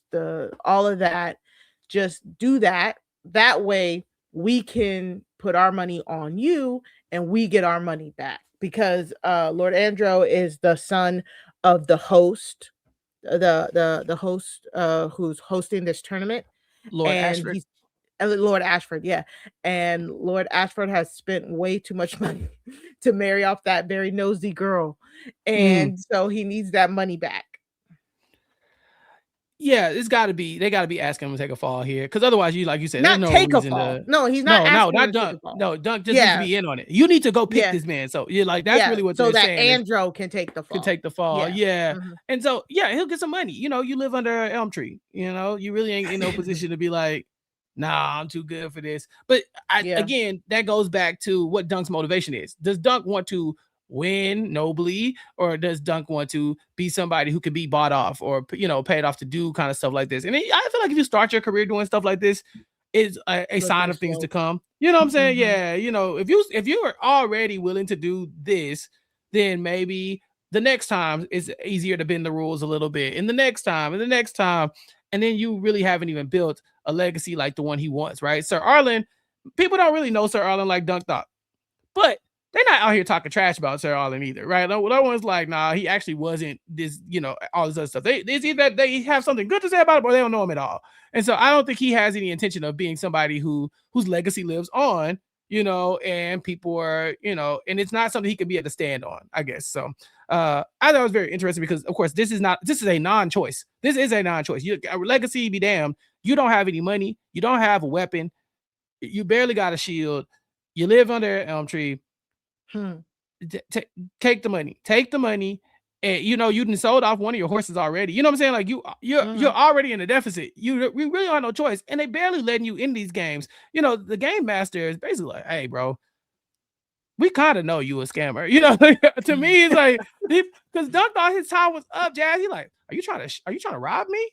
S2: all of that. Just do that. That way we can put our money on you and we get our money back, because Lord Andro is the son of the host, the host who's hosting this tournament,
S1: Lord Ashford.
S2: Lord Ashford, yeah. And Lord Ashford has spent way too much money to marry off that very nosy girl. And so he needs that money back.
S1: Yeah, they got to be asking him to take a fall here, because otherwise, like you said,
S2: Not
S1: there's no
S2: take
S1: reason
S2: a fall.
S1: to.
S2: No, he's not asking
S1: not
S2: him to
S1: Dunk.
S2: take a fall.
S1: No, Dunk just needs to be in on it. You need to go pick this man. So that's really what
S2: so
S1: they're
S2: that
S1: saying.
S2: Andro can take the fall.
S1: And so he'll get some money. You live under an elm tree. You really ain't in no position to be like, nah, I'm too good for this. But again, that goes back to what Dunk's motivation is. Does Dunk want to win nobly, or does Dunk want to be somebody who can be bought off or paid off to do kind of stuff like this? And I feel like if you start your career doing stuff like this, is a sign of things to come. You know what I'm saying? Yeah. If you are already willing to do this, then maybe the next time it's easier to bend the rules a little bit, and the next time, and then you really haven't even built a legacy like the one he wants, right? Sir Arlen, people don't really know Sir Arlen like Dunk thought, but they're not out here talking trash about Sir Arlen either, right? No one's like, nah, he actually wasn't this, all this other stuff. It's either they have something good to say about him or they don't know him at all. And so I don't think he has any intention of being somebody whose legacy lives on and people are, and it's not something he could be able to stand on, I guess. So I thought it was very interesting because, of course, this is a non-choice. This is a non-choice. Legacy be damned. You don't have any money. You don't have a weapon. You barely got a shield. You live under an elm tree. Take the money. Take the money. And you done sold off one of your horses already. You know what I'm saying? Like you're already in a deficit. We really don't have no choice. And they barely letting you in these games. The game master is basically like, hey, bro, we kind of know you a scammer. To me, it's like because Dunk thought his time was up, Jazz. He like, are you trying to rob me?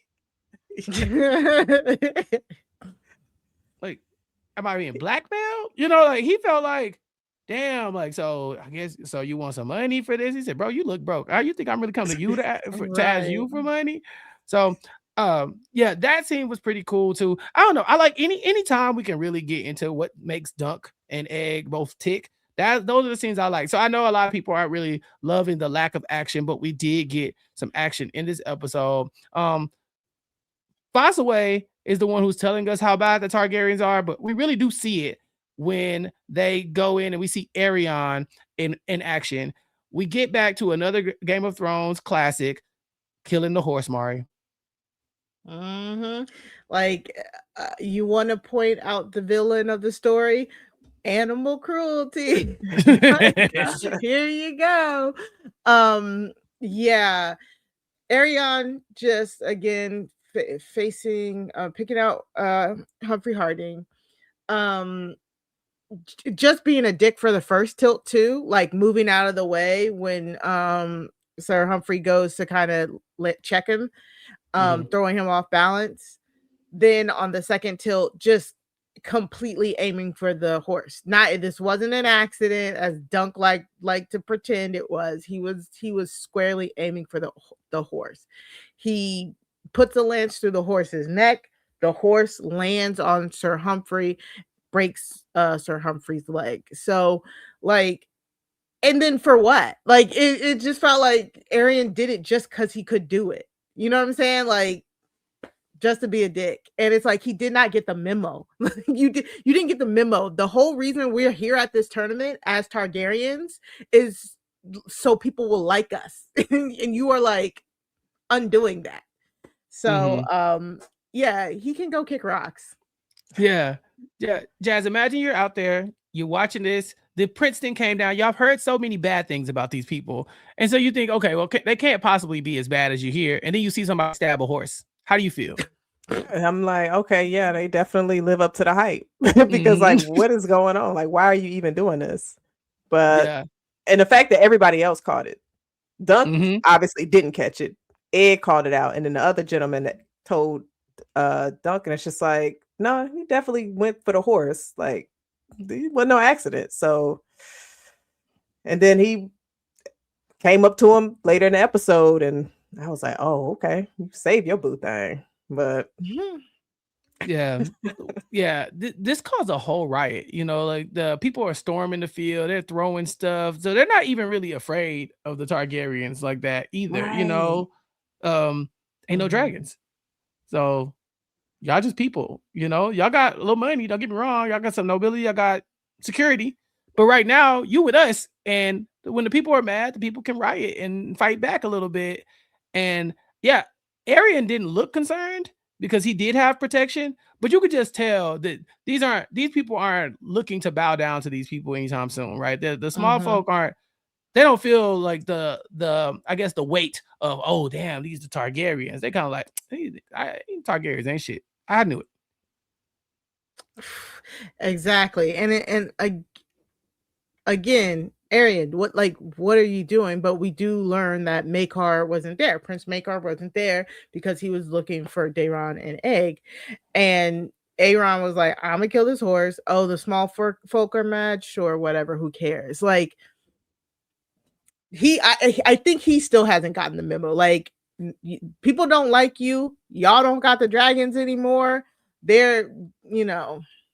S1: Like, am I being blackmailed? Like he felt like, damn, like, so I guess, so you want some money for this? He said, bro, you look broke. You think I'm really coming to you to ask you for money? So, yeah, that scene was pretty cool too. I don't know. I like anytime we can really get into what makes Dunk and Egg both tick. Those are the scenes I like. So I know a lot of people aren't really loving the lack of action, but we did get some action in this episode. Fossaway is the one who's telling us how bad the Targaryens are, but we really do see it when they go in and we see Aerion in action. We get back to another Game of Thrones classic, killing the horse, Mari.
S2: Like, you want to point out the villain of the story? Animal cruelty. Here you go. Yeah. Aerion just again picking out Humphrey Harding. Just being a dick for the first tilt too, like moving out of the way when Sir Humphrey goes to kind of check him, throwing him off balance. Then on the second tilt, just completely aiming for the horse. This wasn't an accident, as Dunk like to pretend it was. He was squarely aiming for the horse. He puts a lance through the horse's neck. The horse lands on Sir Humphrey, breaks Sir Humphrey's leg. So like, and then for what? Like it just felt like Aerion did it just because he could do it. You know what I'm saying? Like, just to be a dick. And it's like he did not get the memo. You didn't get the memo. The whole reason we're here at this tournament as Targaryens is so people will like us. And you are like undoing that. So yeah, he can go kick rocks.
S1: Yeah. Jazz, imagine you're out there, you're watching this. The Princeton came down. Y'all have heard so many bad things about these people. And so you think, okay, well, they can't possibly be as bad as you hear. And then you see somebody stab a horse. How do you feel?
S3: I'm like, okay, yeah, they definitely live up to the hype. Because like, what is going on? Like, why are you even doing this? But and the fact that everybody else caught it. Dunk obviously didn't catch it. Ed called it out. And then the other gentleman that told Dunk, and it's just like, no, he definitely went for the horse. Like, it wasn't no accident. So, and then he came up to him later in the episode, and I was like, oh, okay, you saved your boo thing. But
S1: yeah, this caused a whole riot. Like the people are storming the field, they're throwing stuff, so they're not even really afraid of the Targaryens like that either. Right. Ain't no dragons, so y'all just people. Y'all got a little money. Don't get me wrong, y'all got some nobility, y'all got security, but right now you with us, and when the people are mad, the people can riot and fight back a little bit. And yeah, Aerion didn't look concerned because he did have protection, but you could just tell that these people aren't looking to bow down to these people anytime soon, right? The small folk aren't. They don't feel like the I guess the weight of, oh damn, these are Targaryens. They kind of like, hey, Targaryens ain't shit. I knew it.
S2: Exactly, and again, Aerion, what are you doing? But we do learn that Maekar wasn't there. Prince Maekar wasn't there because he was looking for Daeron and Egg. And Aerion was like, I'm gonna kill this horse. Oh, the small folk are mad? Sure, whatever, who cares? Like, I think he still hasn't gotten the memo. Like, people don't like you. Y'all don't got the dragons anymore. They're,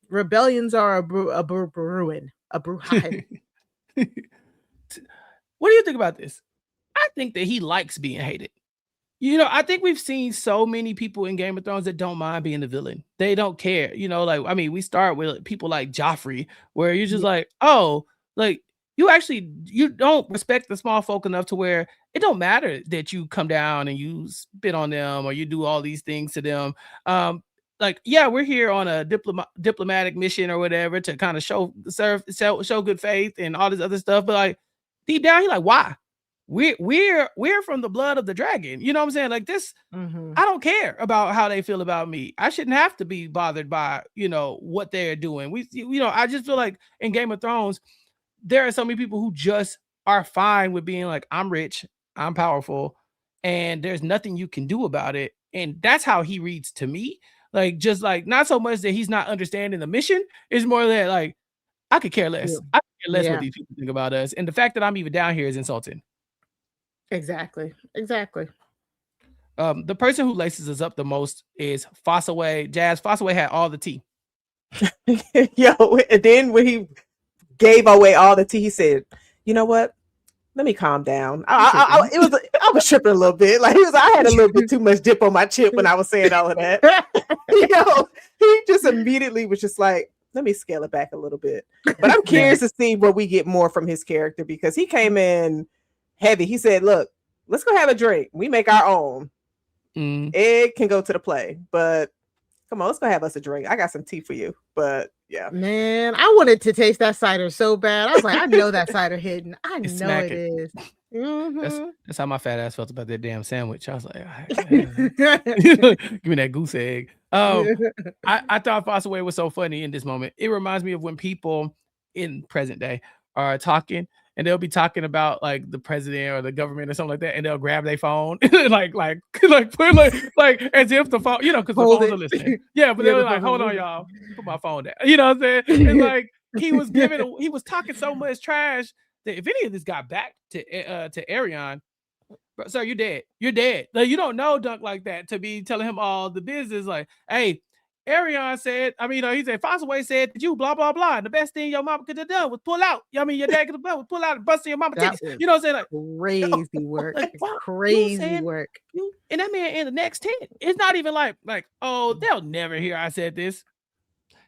S2: rebellions are a brewing.
S1: What do you think about this? I think that he likes being hated. I think we've seen so many people in Game of Thrones that don't mind being the villain. They don't care. Like, I mean, we start with people like Joffrey, where you're just
S2: Yeah.
S1: like, oh, like you don't respect the small folk enough to where it don't matter that you come down and you spit on them or you do all these things to them. Like, yeah, we're here on a diplomatic mission or whatever to kind of show good faith and all this other stuff. But like deep down, he's like, why? We're from the blood of the dragon. You know what I'm saying? Like this,
S2: Mhm.
S1: I don't care about how they feel about me. I shouldn't have to be bothered by, what they're doing. I just feel like in Game of Thrones, there are so many people who just are fine with being like, I'm rich, I'm powerful, and there's nothing you can do about it. And that's how he reads to me. Like, just like not so much that he's not understanding the mission, it's more that like I could care less.
S2: Yeah.
S1: I could care less what
S2: Yeah.
S1: these people think about us. And the fact that I'm even down here is insulting.
S2: Exactly.
S1: The person who laces us up the most is Fossaway. Jazz Fossaway had all the tea.
S3: Yo, and then when he gave away all the tea, he said, "You know what? Let me calm down." I was tripping a little bit. Like I had a little bit too much dip on my chip when I was saying all of that. He just immediately was just like, "Let me scale it back a little bit." But I'm curious to see what we get more from his character because he came in heavy. He said, "Look, let's go have a drink. We make our own. Egg can go to the play, but come on, let's go have us a drink. I got some tea for you." But yeah,
S2: man, I wanted to taste that cider so bad. I was like, I know that cider hidden. I know it is. Mm-hmm.
S1: That's how my fat ass felt about that damn sandwich. I was like, give me that goose egg. I thought Fossaway was so funny in this moment. It reminds me of when people in present day are talking and they'll be talking about like the president or the government or something like that, and they'll grab their phone like put like as if the phone, because the phones are listening. Yeah, but they're like, hold on, y'all, put my phone down. You know what I'm saying? And like he was talking so much trash that if any of this got back to Arion, sir, you're dead. You're dead. Like, you don't know Dunk like that to be telling him all the business. Like, hey, Arion said, he said, Fossaway said that you blah, blah, blah. And the best thing your mama could have done was pull out. Your dad could have done was pull out and bust in your mama titties. You know what I'm saying? Like,
S2: crazy work.
S1: Like,
S2: crazy work.
S1: And that man in the next 10. It's not even like, oh, they'll never hear I said this.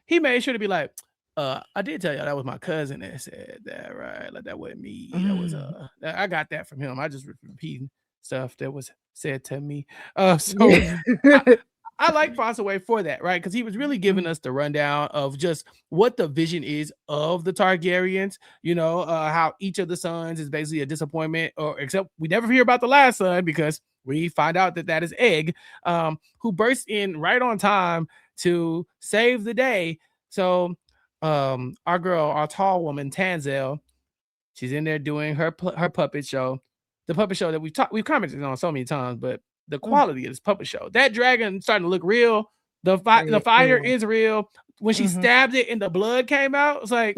S1: He made sure to be like, I did tell y'all that was my cousin that said that, right? Like that wasn't me. That was I got that from him. I just repeating stuff that was said to me. I like Fossaway for that, right? Because he was really giving us the rundown of just what the vision is of the Targaryens. How each of the sons is basically a disappointment, or except we never hear about the last son because we find out that is Egg, who bursts in right on time to save the day. So our tall woman Tanzel, she's in there doing her puppet show, the puppet show that we've commented on so many times, but the quality of this puppet show, that dragon starting to look real. The fire is real. When she stabbed it and the blood came out, it's like,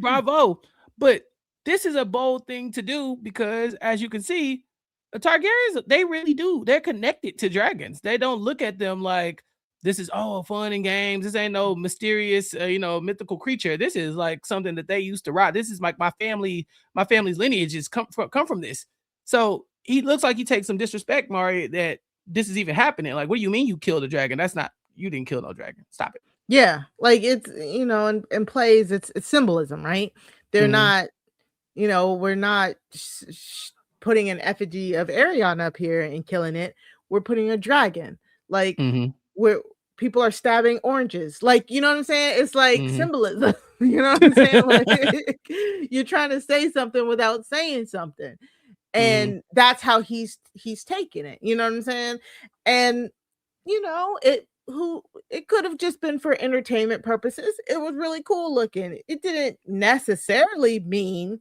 S1: bravo. But this is a bold thing to do because, as you can see, the Targaryens, they really do. They're connected to dragons. They don't look at them like this is fun and games. This ain't no mysterious, mythical creature. This is like something that they used to ride. This is like my family's lineage is come from this. So he looks like he takes some disrespect, Mari, that this is even happening. Like, what do you mean you killed a dragon? That's not, you didn't kill no dragon. Stop it.
S2: Yeah, like it's in plays, it's symbolism, right? They're not, we're not putting an effigy of Arion up here and killing it. We're putting a dragon. Like where people are stabbing oranges. Like, you know what I'm saying? It's like symbolism. You know what I'm saying? Like you're trying to say something without saying something. And that's how he's taking it. You know what I'm saying? And it could have just been for entertainment purposes. It was really cool looking. It didn't necessarily mean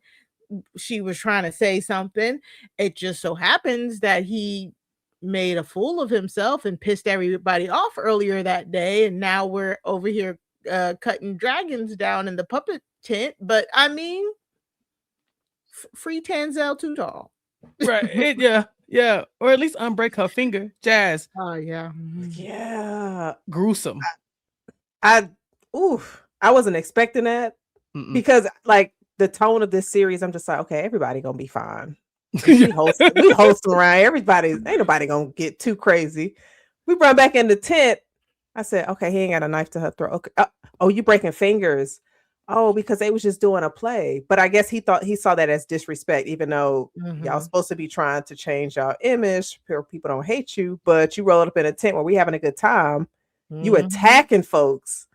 S2: she was trying to say something. It just so happens that he made a fool of himself and pissed everybody off earlier that day, and now we're over here cutting dragons down in the puppet tent. But I mean, free Tanzel too tall.
S3: Right.
S1: Yeah. Or at least unbreak her finger. Jazz.
S2: Oh yeah.
S3: Yeah.
S1: Gruesome.
S3: I wasn't expecting that because like the tone of this series, I'm just like, okay, everybody gonna be fine. We hosting around. Ain't nobody gonna get too crazy. We run back in the tent. I said, okay, he ain't got a knife to her throat. Okay. Oh, you breaking fingers. Oh, because they was just doing a play. But I guess he saw that as disrespect, even though y'all supposed to be trying to change y'all image, people don't hate you, but you rolled up in a tent where we having a good time. You attacking folks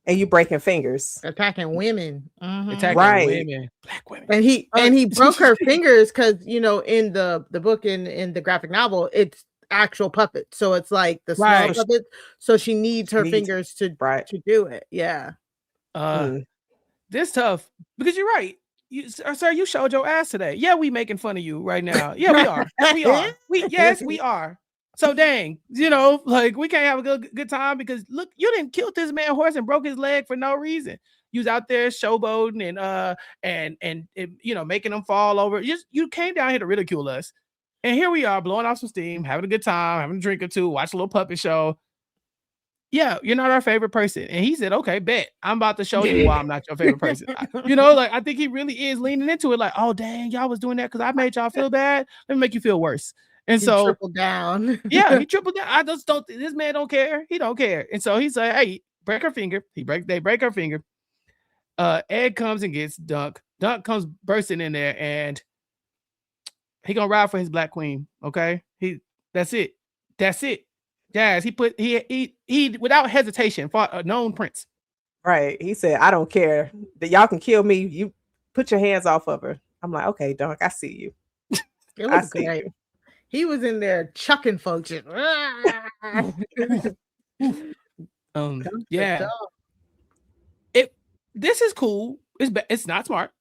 S3: and you breaking fingers.
S2: Attacking women.
S1: Attacking women, black women.
S2: And he broke her fingers because, you know, in the book, in the graphic novel, it's actual puppets. So it's like the small puppets. So she needs her fingers to do it. Yeah.
S1: This tough because you're right. Sir, you showed your ass today. Yeah, we making fun of you right now. Yeah, we are. We are. We are. So dang, you know, like we can't have a good time because look, you didn't kill this man horse and broke his leg for no reason. You was out there showboating and you know, making them fall over. You came down here to ridicule us. And here we are blowing off some steam, having a good time, having a drink or two, watch a little puppet show. Yeah, you're not our favorite person. And he said, okay, bet. I'm about to show you why I'm not your favorite person. You know, like I think he really is leaning into it like, oh, dang, y'all was doing that because I made y'all feel bad. Let me make you feel worse. And so
S2: tripled down.
S1: Yeah, he tripled down. I just don't, this man don't care. He don't care. And so he's like, hey, break her finger. They break her finger. Ed comes and gets Dunk. Dunk comes bursting in there and he gonna ride for his black queen. Okay. That's it. Jazz, he without hesitation fought a known prince.
S3: Right. He said, I don't care that y'all can kill me. You put your hands off of her. I'm like, okay, Dunk, I see you.
S2: It was great. He was in there chucking folks.
S1: Yeah. This is cool. It's not smart,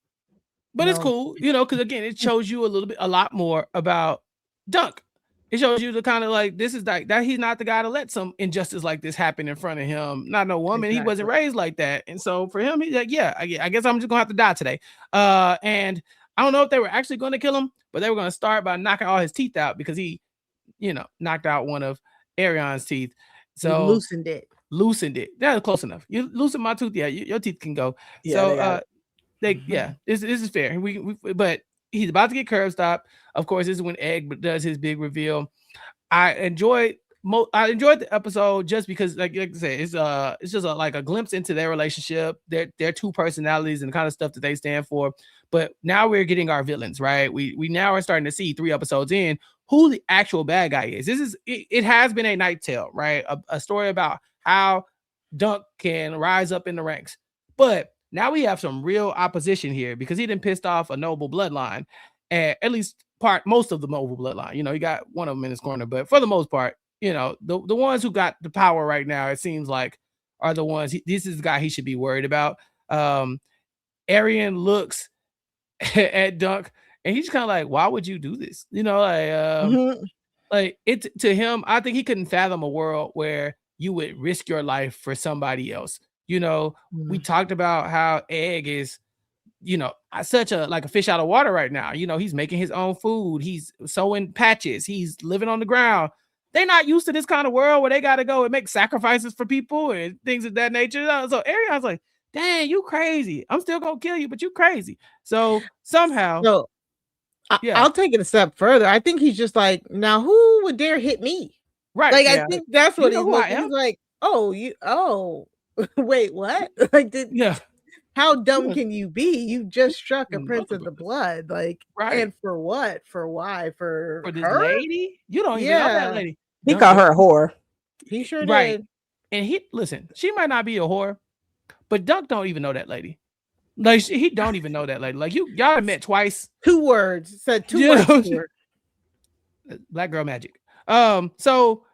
S1: but it's cool, you know, because again, it shows you a lot more about Dunk. It shows you the kind of like, this is like that he's not the guy to let some injustice like this happen in front of him. Not no woman. Exactly. He wasn't raised like that. And so for him, he's like, yeah, I guess I'm just gonna have to die today. And I don't know if they were actually going to kill him, but they were going to start by knocking all his teeth out because he, you know, knocked out one of Arion's teeth. So
S2: he
S1: loosened it. That was close enough. You loosen my tooth. Yeah. Your teeth can go. Yeah, so, this is fair. But he's about to get curb stopped. Of course, this is when Egg does his big reveal. I enjoyed the episode just because, like I said, it's just like a glimpse into their relationship, their two personalities and the kind of stuff that they stand for. But now we're getting our villains, right? We now are starting to see 3 episodes in who the actual bad guy is. It has been a night tale, right? A story about how Dunk can rise up in the ranks, but now we have some real opposition here because he done pissed off a noble bloodline, at least most of the noble bloodline. You know, he got one of them in his corner, but for the most part, you know, the ones who got the power right now, it seems like, are the ones. This is the guy he should be worried about. Arion looks at Dunk, and he's kind of like, "Why would you do this?" You know, like it to him. I think he couldn't fathom a world where you would risk your life for somebody else. You know, we talked about how Egg is, you know, such a fish out of water right now. You know, he's making his own food. He's sewing patches. He's living on the ground. They're not used to this kind of world where they got to go and make sacrifices for people and things of that nature. So Arion's like, dang, you crazy. I'm still going to kill you, but you crazy. So somehow.
S2: So I'll take it a step further. I think he's just like, now who would dare hit me?
S1: Right.
S2: Like, I think that's what he's like, wait, what? Like, how dumb can you be? You just struck a prince of the blood. Like, and for what? For why? For
S1: this
S2: her?
S1: Lady? You don't even know that lady.
S3: He called her a whore.
S2: He sure did.
S1: And listen, she might not be a whore, but Dunk don't even know that lady. Like, he don't even know that lady. Like, y'all have met twice.
S2: 2 words. Said 2 words.
S1: Black girl magic. So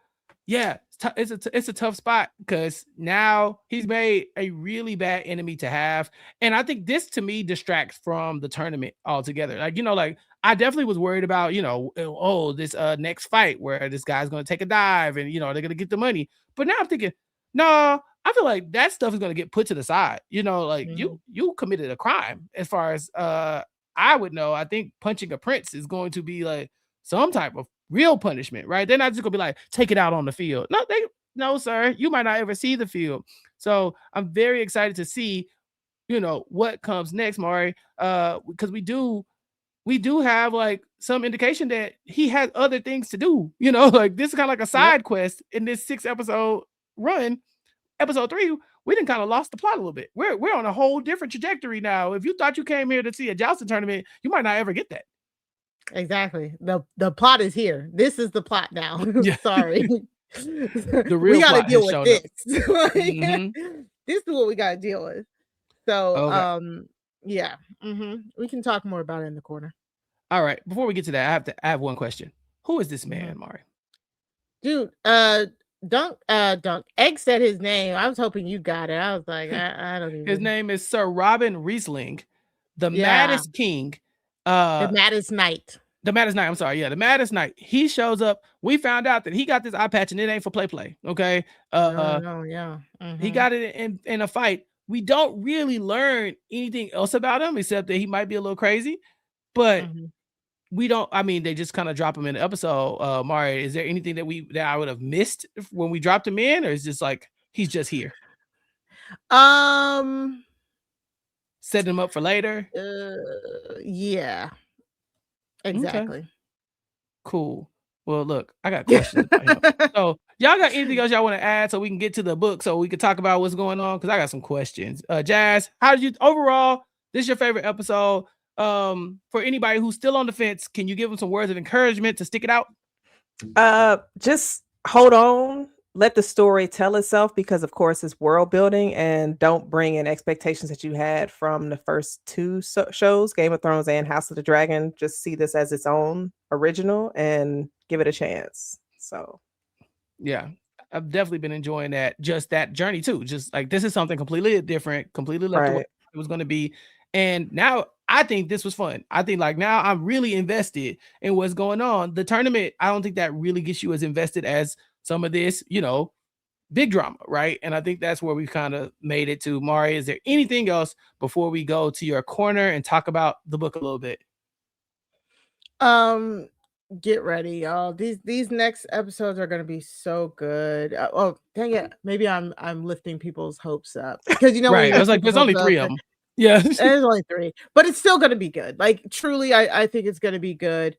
S1: yeah, it's a tough spot because now he's made a really bad enemy to have, and I think this to me distracts from the tournament altogether. Like, you know, like I definitely was worried about, you know, this next fight where this guy's going to take a dive and, you know, they're going to get the money. But now I'm thinking, no, I feel like that stuff is going to get put to the side. You know, like you committed a crime. As far as I would know, I think punching a prince is going to be like some type of real punishment, right? They're not just gonna be like, take it out on the field. No, sir, you might not ever see the field. So I'm very excited to see, you know, what comes next, Mari, because we do we do have like some indication that he has other things to do. Like this is kind of like a side quest in this 6-episode run. Episode 3, we didn't kind of lost the plot a little bit. We're on a whole different trajectory now. If you thought you came here to see a jousting tournament, you might not ever get that.
S2: Exactly. The plot is here. This is the plot now.
S1: Yeah.
S2: Sorry.
S1: The real
S2: we got to
S1: plot
S2: deal
S1: has
S2: with
S1: shown
S2: this.
S1: up. Mhm.
S2: This is what we got to deal with. So,
S1: Okay.
S2: yeah. We can talk more about it in the corner.
S1: All right. Before we get to that, I have one question. Who is this man, Mari?
S2: Dude, Dunk Egg said his name. I was hoping you got it. I was like, I don't even.
S1: His name is Sir Robin Riesling, the
S2: Yeah.
S1: maddest king.
S2: The maddest knight.
S1: The maddest knight. I'm sorry. Yeah, the maddest knight. He shows up. We found out that he got this eye patch and it ain't for play. Okay.
S2: No, yeah.
S1: He got it in a fight. We don't really learn anything else about him except that he might be a little crazy, but we don't. I mean, they just kind of drop him in the episode. Mari, is there anything that I would have missed when we dropped him in, or is just like he's just here? Setting him up for later.
S2: Yeah. Exactly.
S1: Okay. Cool. Well, look, I got questions about him. So y'all got anything else y'all want to add so we can get to the book so we can talk about what's going on? Because I got some questions. Jazz, how did you overall? This is your favorite episode. For anybody who's still on the fence, can you give them some words of encouragement to stick it out?
S3: Just hold on. Let the story tell itself, because of course it's world building, and don't bring in expectations that you had from the first 2 shows, Game of Thrones and House of the Dragon. Just see this as its own original and give it a chance. So
S1: yeah, I've definitely been enjoying that journey too. Just like this is something completely different, completely left away it was going to be. And now I think this was fun. I think like now I'm really invested in what's going on. The tournament, I don't think that really gets you as invested as some of this, big drama, right? And I think that's where we kind of made it to. Mari, is there anything else before we go to your corner and talk about the book a little bit?
S2: Get ready, y'all. These next episodes are gonna be so good. Oh, dang it! Maybe I'm lifting people's hopes up because
S1: right. I was like, there's only 3 of them. Yeah,
S2: there's only 3, but it's still gonna be good. Like truly, I think it's gonna be good.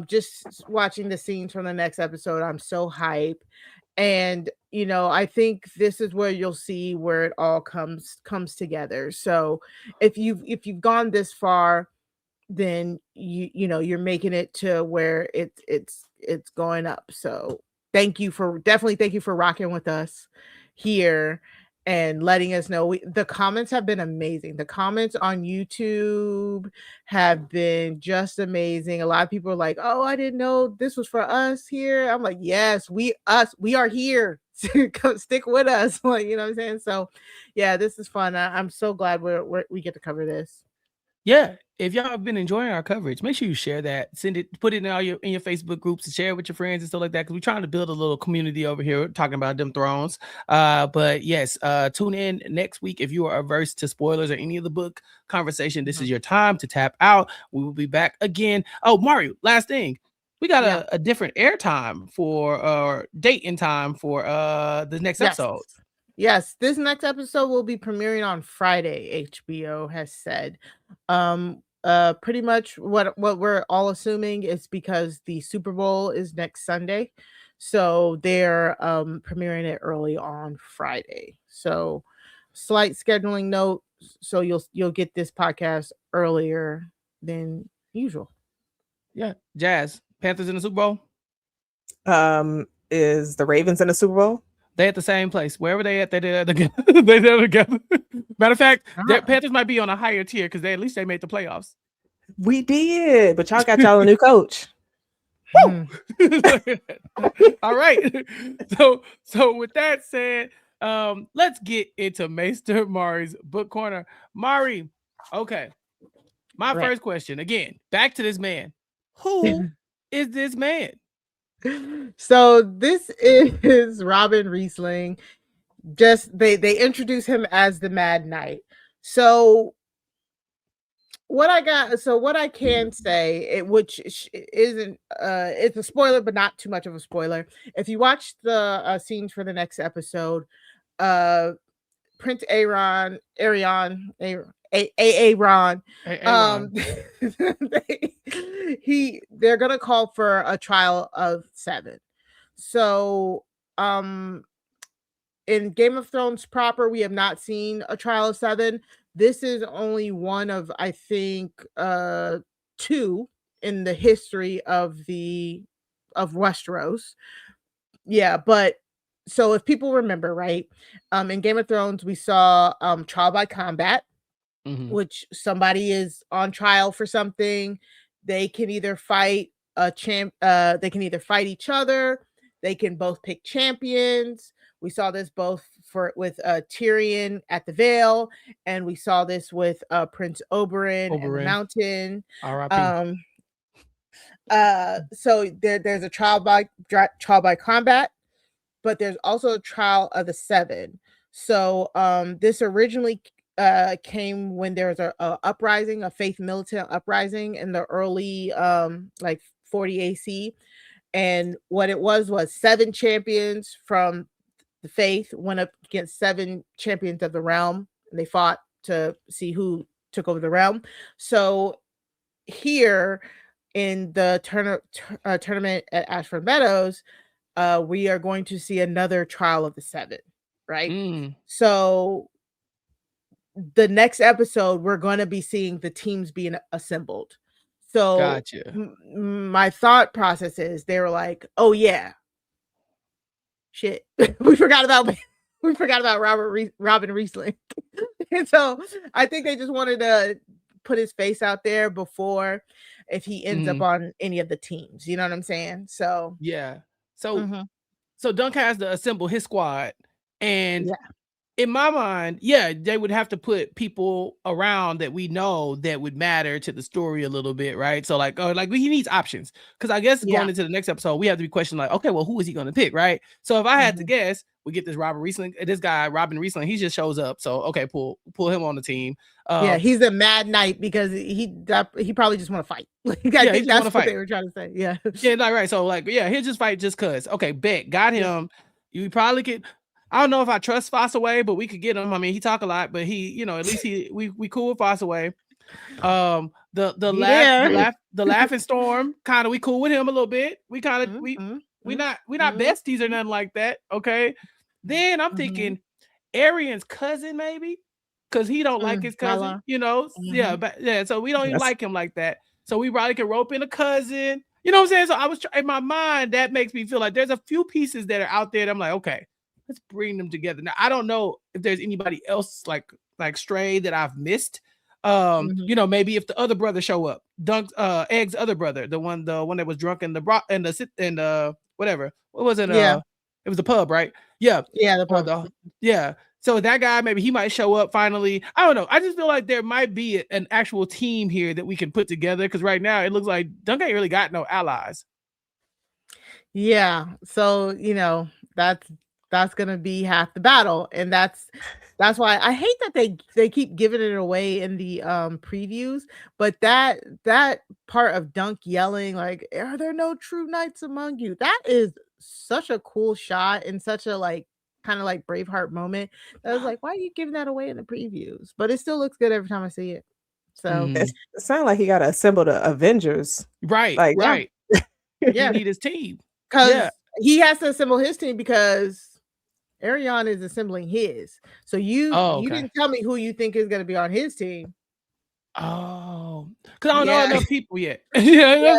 S2: Just watching the scenes from the next episode, I'm so hype, and I think this is where you'll see where it all comes together. So if you've gone this far, then you're making it to where it's going up. So definitely thank you for rocking with us here and letting us know. The comments have been amazing. The comments on YouTube have been just amazing. A lot of people are like, oh, I didn't know this was for us here. I'm like, yes, we are here. Come stick with us. Like, you know what I'm saying? So yeah, this is fun. I'm so glad we get to cover this.
S1: Yeah, if y'all have been enjoying our coverage, make sure you share that. Send it, put it in in your Facebook groups and share it with your friends and stuff like that. Because we're trying to build a little community over here talking about them thrones. But yes, tune in next week if you are averse to spoilers or any of the book conversation. This is your time to tap out. We will be back again. Oh, Mario, last thing. We got a different airtime for date and time for the next episode.
S2: Yes, this next episode will be premiering on Friday, HBO has said. Pretty much what we're all assuming is because the Super Bowl is next Sunday. So they're premiering it early on Friday. So slight scheduling note, so you'll get this podcast earlier than usual.
S1: Yeah. Jazz, Panthers in the Super Bowl?
S3: Is the Ravens in the Super Bowl?
S1: They at the same place. Wherever they at, they're together. Matter of fact, their Panthers might be on a higher tier because at least they made the playoffs.
S3: We did, but y'all got y'all a new coach.
S1: Woo! All right. So with that said, let's get into Maester Mari's book corner. Mari, okay. My first question, again, back to this man. Who is this man?
S2: So this is Robin Riesling. Just they introduce him as the Mad Knight. So what I can say, which isn't it's a spoiler, but not too much of a spoiler. If you watch the scenes for the next episode, Prince Arion Ron.
S1: Hey, Ron.
S2: They're gonna call for a trial of 7. So in Game of Thrones proper, we have not seen a trial of 7. This is only one of, I think, 2 in the history of Westeros. Yeah, but so if people remember, right, in Game of Thrones, we saw trial by combat, which somebody is on trial for something. They can either fight they can either fight each other, they can both pick champions. We saw this both with Tyrion at the Vale, and we saw this with Prince Oberyn and the Mountain.
S1: R.I.P.
S2: So there's a trial by combat, but there's also a trial of the 7. So this originally came when there was a uprising, a faith militant uprising in the early like 40 AC. And what it was 7 champions from the faith went up against 7 champions of the realm, and they fought to see who took over the realm. So here in the tournament at Ashford Meadows, we are going to see another trial of the 7, right? So the next episode, we're going to be seeing the teams being assembled. So
S1: gotcha.
S2: My thought process is they were like, oh yeah, shit, we forgot about Robin Riesling. And so I think they just wanted to put his face out there before if he ends up on any of the teams. You know what I'm saying? So
S1: yeah. So so Dunk has to assemble his squad, and in my mind, yeah, they would have to put people around that we know that would matter to the story a little bit, right? So like he needs options, because I guess going into the next episode, we have to be questioning like, okay, well, who is he going to pick, right? So if I had to guess, we get this Robin Riesling. He just shows up. So okay, pull him on the team.
S2: Yeah, he's a mad knight because he probably just want to fight. Like, I think that's what they were trying to say. Yeah,
S1: yeah, like right. So like, yeah, he'll just fight just cause. Okay, bet, got him. Yeah. You probably could. I don't know if I trust Fossaway, but we could get him. I mean, he talk a lot, but he, at least we cool with Fossaway. The laughing storm, kind of we cool with him a little bit. We kind of we not besties or nothing like that. Okay. Then I'm thinking Arian's cousin, maybe, because he don't like his cousin, Yeah, but yeah, so we don't even like him like that. So we probably can rope in a cousin. You know what I'm saying? So I was in my mind, that makes me feel like there's a few pieces that are out there that I'm like, okay, let's bring them together. Now I don't know if there's anybody else like Stray that I've missed. Maybe if the other brother show up, Egg's other brother, the one that was drunk in the whatever. What was it? It was the pub, right? Yeah.
S2: Yeah, the pub.
S1: So that guy, maybe he might show up finally. I don't know. I just feel like there might be an actual team here that we can put together, because right now it looks like Dunk ain't really got no allies.
S2: Yeah. So, that's gonna be half the battle. And that's why I hate that they keep giving it away in the previews. But that part of Dunk yelling, like, are there no true knights among you? That is such a cool shot and such a kind of like Braveheart moment. I was like, why are you giving that away in the previews? But it still looks good every time I see it. So
S3: it sounds like he got to assemble the Avengers.
S1: Right. Right.
S2: Yeah.
S1: He need his team.
S2: Because he has to assemble his team because Arion is assembling his. So you didn't tell me who you think is going to be on his team.
S1: Oh, because I don't know enough people yet. I feel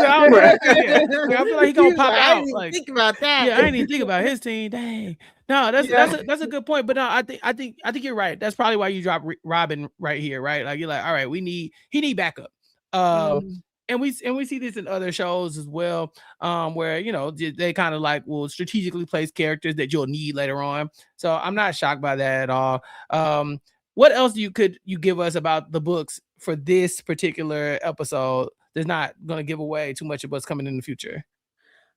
S1: like he gonna pop out.
S2: Like, think about that.
S1: Yeah, I didn't even think about his team. Dang. No, that's a good point. But no, I think you're right. That's probably why you drop Robin right here, right? Like, you're like, all right, he need backup. And we see this in other shows as well, where they kind of like will strategically place characters that you'll need later on. So I'm not shocked by that at all. What else could you give us about the books for this particular episode that's not going to give away too much of what's coming in the future?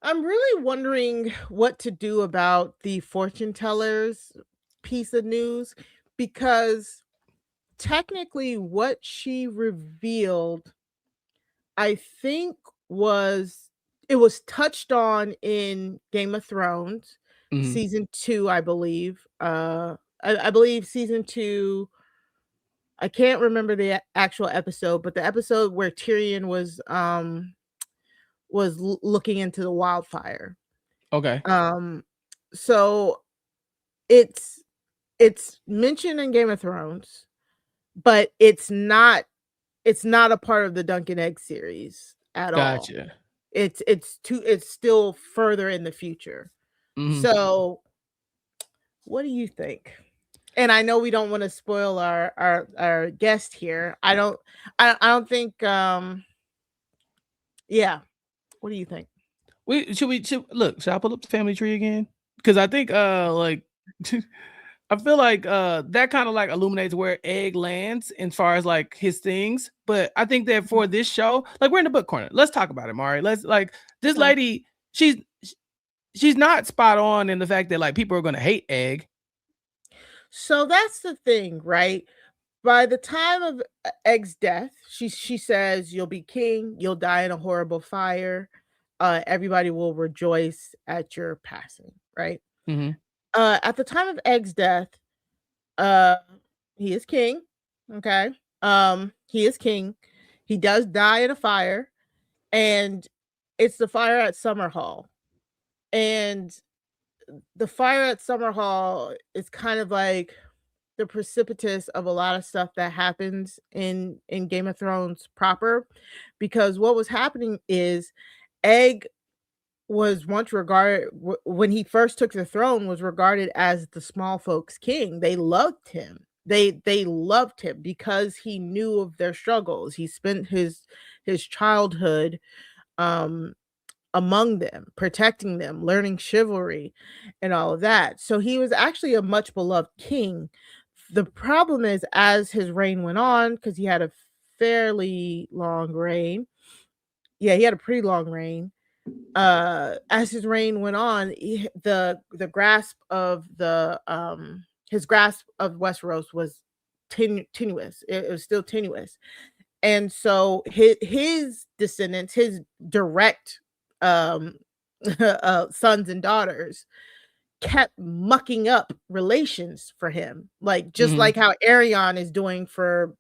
S2: I'm really wondering what to do about the fortune teller's piece of news, because technically what she revealed, I think it was touched on in Game of Thrones season 2, I believe. I believe season 2, I can't remember the actual episode, but the episode where Tyrion was looking into the wildfire.
S1: Okay.
S2: So it's mentioned in Game of Thrones, but it's not a part of the Dunk and Egg series at all.
S1: Gotcha.
S2: It's still further in the future.
S1: Mhm.
S2: So what do you think? And I know we don't want to spoil our guest here. I don't think yeah. What do you think?
S1: Should I pull up the family tree again? Because I think like I feel like that kind of like illuminates where Egg lands as far as like his things. But I think that for this show, like we're in the book corner. Let's talk about it, Mari. Let's like this lady, she's not spot on in the fact that like people are gonna hate Egg.
S2: So that's the thing, right? By the time of Egg's death, she says, "You'll be king. You'll die in a horrible fire. Everybody will rejoice at your passing." Right?
S1: Mm-hmm.
S2: At the time of Egg's death, he is king. Okay. He is king. He does die in a fire, and it's the fire at Summerhall. And the fire at Summerhall is kind of like the precipitous of a lot of stuff that happens in Game of Thrones proper, because what was happening is Egg was once regarded when he first took the throne was regarded as the small folks king. They loved him. They loved him because he knew of their struggles. He spent his childhood among them, protecting them, learning chivalry and all of that. So he was actually a much beloved king. The problem is, as his reign went on, because he had a fairly long reign. Yeah, he had a pretty long reign. As his reign went on, the grasp of his grasp of Westeros was tenuous. It was still tenuous. And so his descendants, his direct sons and daughters, kept mucking up relations for him, like just like how Aerion is doing for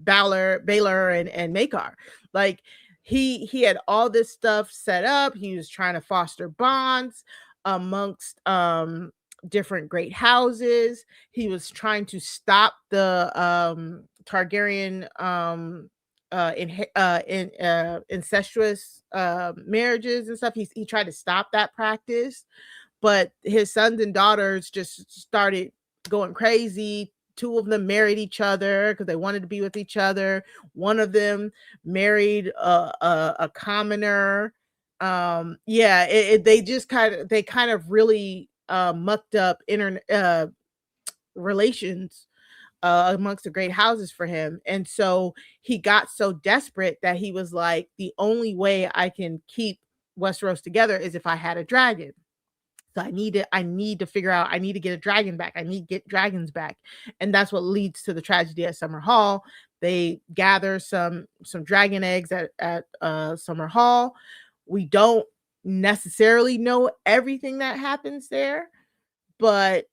S2: Baelor and Maekar. Like he had all this stuff set up. He was trying to foster bonds amongst different great houses. He was trying to stop the Targaryen incestuous marriages and stuff. He tried to stop that practice, but his sons and daughters just started going crazy. Two of them married each other because they wanted to be with each other. One of them married a commoner. They kind of really mucked up internet relations amongst the great houses for him. And so he got so desperate that he was like, the only way I can keep Westeros together is if I had a dragon. So I need to figure out, I need to get a dragon back. I need to get dragons back. And that's what leads to the tragedy at Summerhall. They gather some dragon eggs at Summerhall. We don't necessarily know everything that happens there, but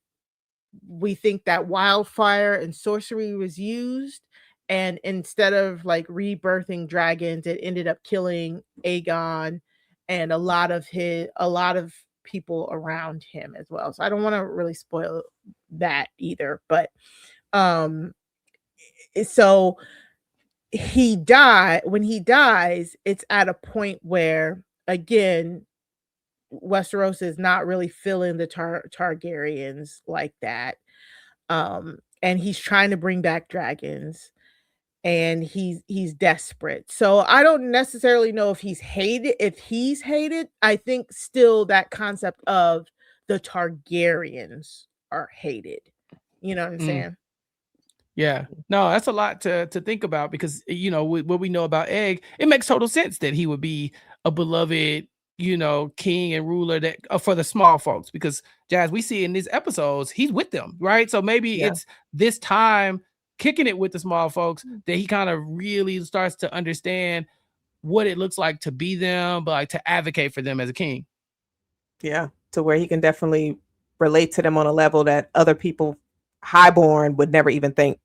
S2: we think that wildfire and sorcery was used. And instead of like rebirthing dragons, it ended up killing Aegon and a lot of people around him as well. So I don't want to really spoil that either, but so when he dies, it's at a point where again Westeros is not really feeling the Targaryens like that. And he's trying to bring back dragons, and he's desperate. So I don't necessarily know if he's hated. I think still that concept of the Targaryens are hated. You know what I'm saying?
S1: Yeah. No, that's a lot to think about because what we know about Egg, it makes total sense that he would be a beloved, king and ruler that for the small folks, because Jazz, we see in these episodes, he's with them, right? So maybe it's this time kicking it with the small folks that he kind of really starts to understand what it looks like to be them, but like to advocate for them as a king.
S3: Yeah, to where he can definitely relate to them on a level that other people highborn would never even think.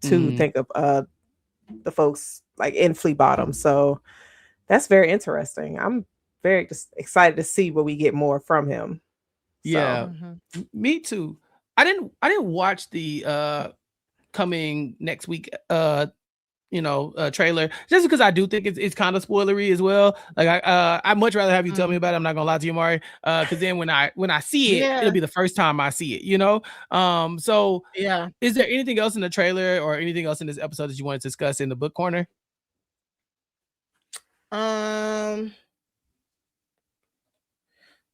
S3: to think of the folks like in Flea Bottom. So that's very interesting. I'm very excited to see what we get more from him.
S1: Yeah, me too. I didn't watch the coming next week trailer, just because I do think it's kind of spoilery as well. Like I'd much rather have you tell me about it. I'm not gonna lie to you, Mari, because then when I see it, it'll be the first time I see it, so
S2: yeah.
S1: Is there anything else in the trailer or anything else in this episode that you want to discuss in the book corner?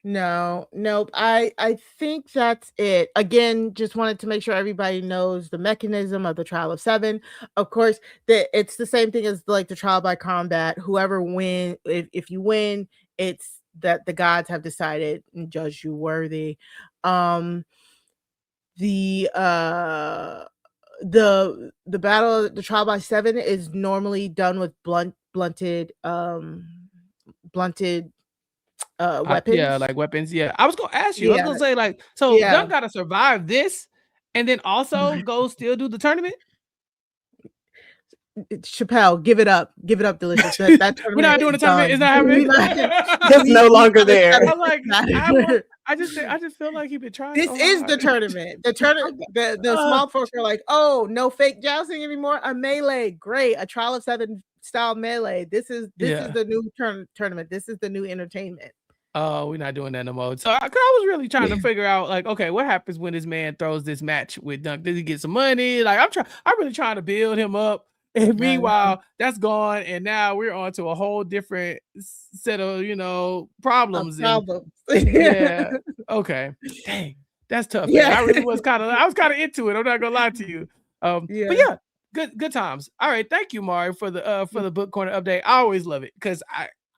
S2: No, nope. I think that's it. Again, just wanted to make sure everybody knows the mechanism of the trial of 7. Of course, it's the same thing as like the trial by combat. Whoever win, if you win, it's that the gods have decided and judged you worthy. The battle, the trial by 7 is normally done with blunted weapons.
S1: Yeah, like weapons. Yeah, I was gonna ask you. I was gonna say like, so Dunk gotta survive this, and then also go still do the tournament.
S2: Chappell, give it up, Delicious. That
S1: We're not doing the tournament. It's not happening.
S3: It's no longer there.
S1: I'm like, I just feel like he's been trying.
S2: This is the tournament. The tournament. The small folks are like, oh, no fake jousting anymore. A melee, great. A trial of 7 style melee. This is the new tournament. This is the new entertainment.
S1: Oh, we're not doing that no more. So I was really trying to figure out, like, okay, what happens when this man throws this match with Dunk? Does he get some money? Like, I'm really trying to build him up. And meanwhile, that's gone, and now we're on to a whole different set of problems. Yeah. Okay. Dang, that's tough. Yeah. I really was kind of into it. I'm not gonna lie to you. But yeah, good times. All right, thank you, Mari, for the book corner update. I always love it because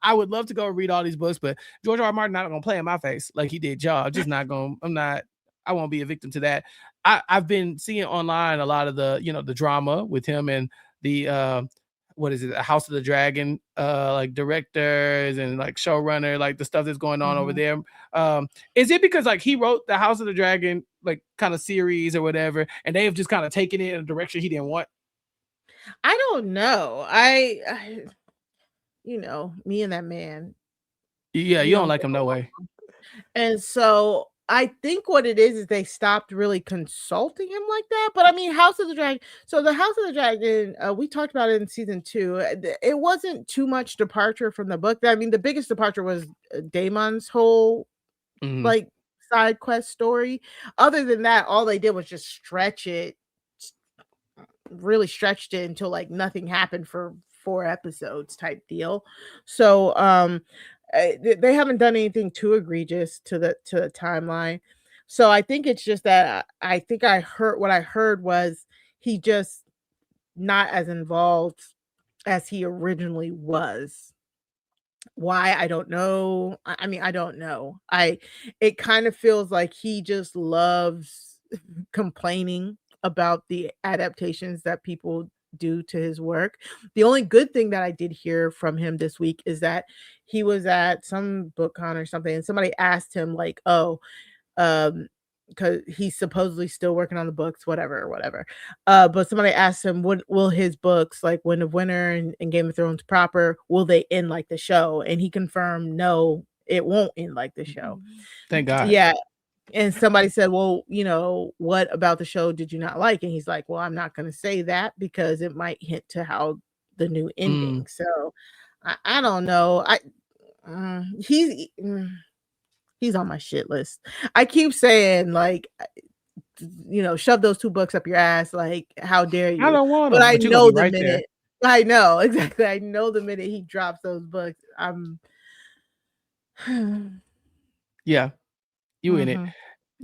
S1: I would love to go read all these books, but George R. R. Martin not gonna play in my face like he did y'all. Just not gonna. I won't be a victim to that. I've been seeing online a lot of the the drama with him and the what is it, House of the Dragon like directors and like showrunner, like the stuff that's going on over there. Is it because like he wrote the House of the Dragon like kind of series or whatever, and they have just kind of taken it in a direction he didn't want?
S2: I don't know. I me and that man.
S1: Yeah, you don't like him no way.
S2: And so I think what it is they stopped really consulting him like that. But I mean, House of the Dragon. So the House of the Dragon, we talked about it in season 2. It wasn't too much departure from the book. I mean, the biggest departure was Daemon's whole like side quest story. Other than that, all they did was just really stretched it until like nothing happened for 4 episodes type deal. So they haven't done anything too egregious to the timeline. So I think it's just that I think what I heard was he just not as involved as he originally was. Why? I don't know. I mean, I don't know. It kind of feels like he just loves complaining about the adaptations that people do to his work. The only good thing that I did hear from him this week is that he was at some book con or something, and somebody asked him like, because he's supposedly still working on the books, whatever. But somebody asked him, will his books like Wind of Winter and Game of Thrones proper, will they end like the show? And he confirmed, no, it won't end like the show.
S1: Thank God.
S2: Yeah. And somebody said, well, what about the show did you not like? And he's like, well, I'm not going to say that because it might hint to how the new ending. So I don't know. He's on my shit list. I keep saying like, shove those 2 books up your ass. Like, how dare you?
S1: I don't want
S2: them. But I know the
S1: right
S2: minute. There. I know exactly. I know the minute he drops those books, I'm.
S1: Yeah. You in it.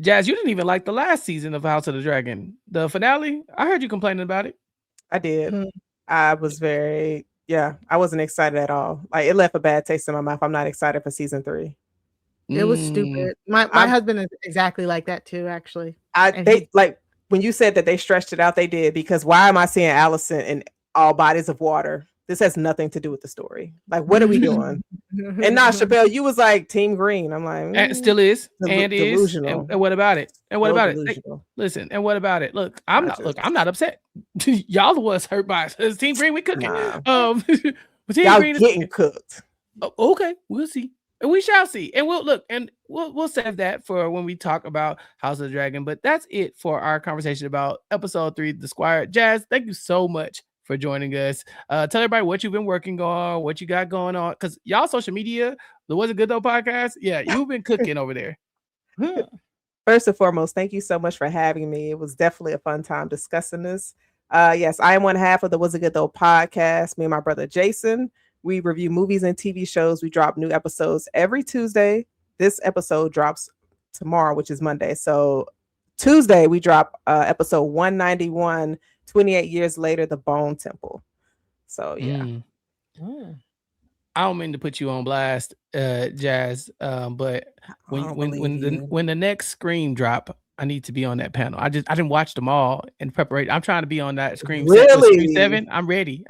S1: Jazz, you didn't even like the last season of House of the Dragon. The finale, I heard you complaining about it.
S3: I did. I was I wasn't excited at all. Like, it left a bad taste in my mouth. I'm not excited for season 3.
S2: It was stupid. My husband is exactly like that too, actually.
S3: Like when you said that they stretched it out, they did, because why am I seeing Allison in all bodies of water? this has nothing to do with the story. Like, what are we doing? And now, Chappell, you was like Team Green. I'm like,
S1: and still is, and is,
S3: delusional.
S1: and what about it? And what
S3: Still
S1: about
S3: delusional.
S1: it? Listen, and what about it? Look, I'm not upset. Y'all the ones hurt by it. Team Green, we cooking.
S3: Nah.
S1: Team
S3: Y'all
S1: Green is
S3: getting cooked.
S1: okay, we'll see. And we shall see. And we'll look, and we'll save that for when we talk about House of the Dragon. But that's it for our conversation about episode 3, The Squire. Jazz, thank you so much for joining us. Tell everybody what you've been working on, what you got going on. Because y'all social media, the Was It Good Though podcast, yeah, you've been cooking over there.
S3: First and foremost, thank you so much for having me. It was definitely a fun time discussing this. Yes, I am one half of the Was It Good Though podcast. Me and my brother Jason. We review movies and TV shows. We drop new episodes every Tuesday. This episode drops tomorrow, which is Monday. So Tuesday, we drop episode 191, 28 years later, The Bone Temple. So, yeah.
S1: I don't mean to put you on blast, Jazz, but when the next Scream drop, I need to be on that panel. I didn't watch them all in preparation. I'm trying to be on that Scream. Scream 7. I'm ready.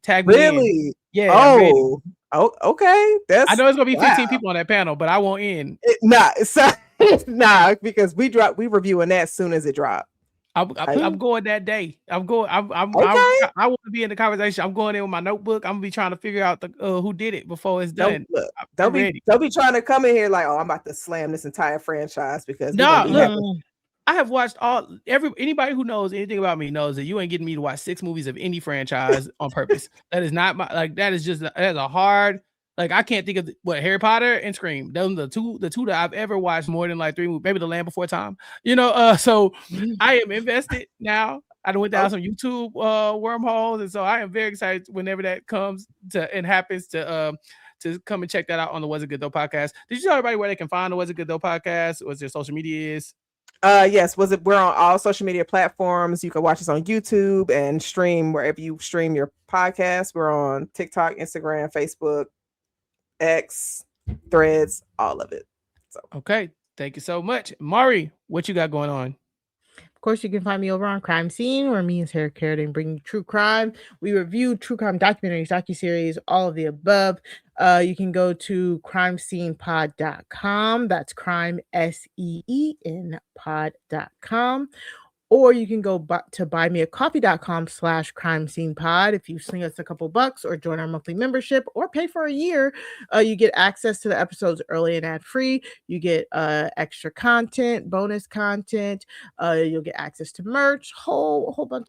S1: Tag me in. Yeah.
S3: Oh, okay.
S1: I know it's gonna be 15 people on that panel, but I won't in.
S3: Nah, because we reviewing that as soon as it drops.
S1: I'm going that day. I'm going. I want to be in the conversation. I'm going in with my notebook. I'm gonna be trying to figure out who did it before it's done.
S3: Don't be trying to come in here like, oh, I'm about to slam this entire franchise because
S1: I have watched anybody who knows anything about me knows that you ain't getting me to watch 6 movies of any franchise on purpose. That is not that is a hard. Like, I can't think of Harry Potter and Scream. Those are the two that I've ever watched more than like 3 movies. Maybe The Land Before Time. So I am invested now. I went down some YouTube wormholes, and so I am very excited whenever that comes and happens to come and check that out on the Was It Good Though podcast. Did you tell everybody where they can find the Was It Good Though podcast? What their social media is?
S3: Yes, we're on all social media platforms. You can watch us on YouTube and stream wherever you stream your podcast. We're on TikTok, Instagram, Facebook, X, Threads, all of it. So
S1: okay, thank you so much. Mari, what you got going on?
S2: Of course, you can find me over on Crime Scene, where me and Sarah Carradine bring you true crime. We review true crime documentaries, docuseries, all of the above. You can go to crimescenepod.com. That's crime, SEEN pod.com. Or you can go to buymeacoffee.com/crime scene pod. If you sling us a couple bucks or join our monthly membership or pay for a year, you get access to the episodes early and ad free. You get extra content, bonus content. You'll get access to merch, whole bunch.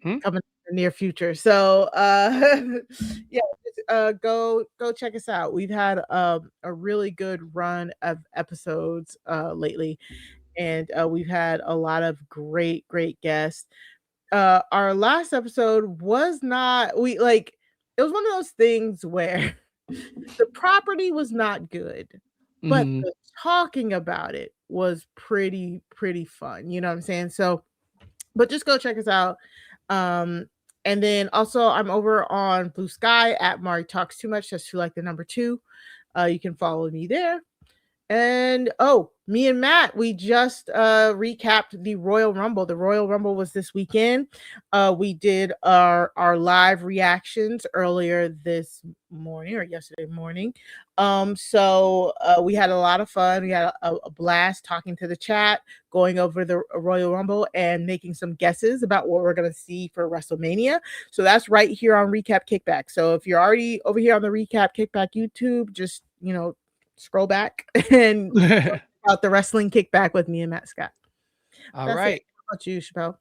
S2: Coming in the near future. So go check us out. We've had a really good run of episodes lately, and we've had a lot of great guests. Our last episode was not it was one of those things where the property was not good, but the talking about it was pretty fun. You know what I'm saying? So, but just go check us out. And then also I'm over on Blue Sky at Mari Talks Too Much. That's like the number 2. You can follow me there. And me and Matt, we just recapped the Royal Rumble. The Royal Rumble was this weekend. We did our live reactions earlier this morning or yesterday morning. So we had a lot of fun. We had a blast talking to the chat, going over the Royal Rumble and making some guesses about what we're going to see for WrestleMania. So that's right here on Recap Kickback. So if you're already over here on the Recap Kickback YouTube, just, scroll back and about the Wrestling Kickback with me and Matt Scott.
S1: All right.
S2: How about you, Chappell?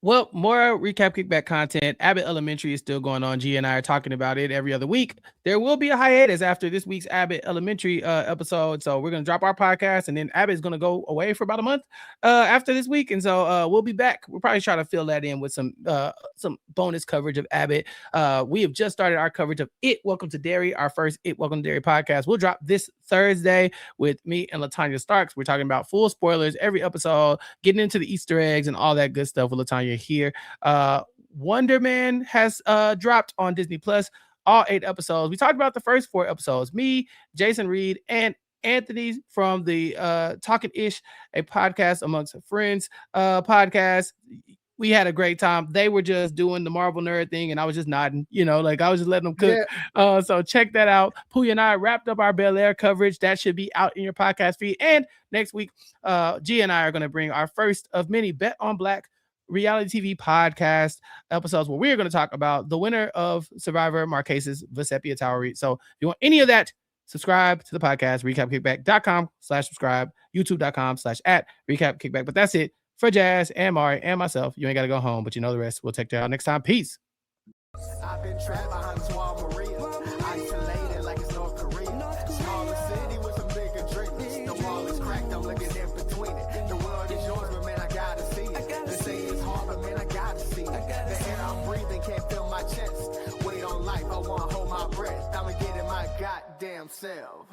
S1: Well, more Recap Kickback content. Abbott Elementary is still going on. G and I are talking about it every other week. There will be a hiatus after this week's Abbott Elementary episode. So we're going to drop our podcast, and then Abbott is going to go away for about a month after this week. And so we'll be back. We'll probably try to fill that in with some bonus coverage of Abbott. We have just started our coverage of It Welcome to Derry, our first It Welcome to Derry podcast. We'll drop this Thursday with me and LaTanya Starks. We're talking about full spoilers every episode, getting into the Easter eggs and all that good stuff with LaTanya here. Wonder Man has dropped on Disney Plus, all 8 episodes. We talked about the first 4 episodes. Me, Jason Reed, and Anthony from the Talking Ish, a podcast amongst friends podcast. We had a great time. They were just doing the Marvel nerd thing, and I was just nodding, like I was just letting them cook.
S2: Yeah.
S1: So check that out. Pooya and I wrapped up our Bel Air coverage. That should be out in your podcast feed. And next week, G and I are going to bring our first of many Bet on Black reality TV podcast episodes where we're going to talk about the winner of Survivor Marquesas Vesepia Towery. So if you want any of that, subscribe to the podcast, recapkickback.com/subscribe, youtube.com/@recapkickback. But that's it for Jazz and Mari and myself. You ain't got to go home, but you know the rest. We'll take you out next time. Peace.
S4: I've been trapped behind Squire Maria, isolated like it's North Korea. Smaller city with some bigger dreams. The wall is cracked, I'm looking in between it. The world is yours, but man, I gotta see it. They say it's hard, but man, I gotta see it. The air I'm breathing can't feel my chest. Wait on life, I wanna hold my breath. I'ma get in my goddamn self.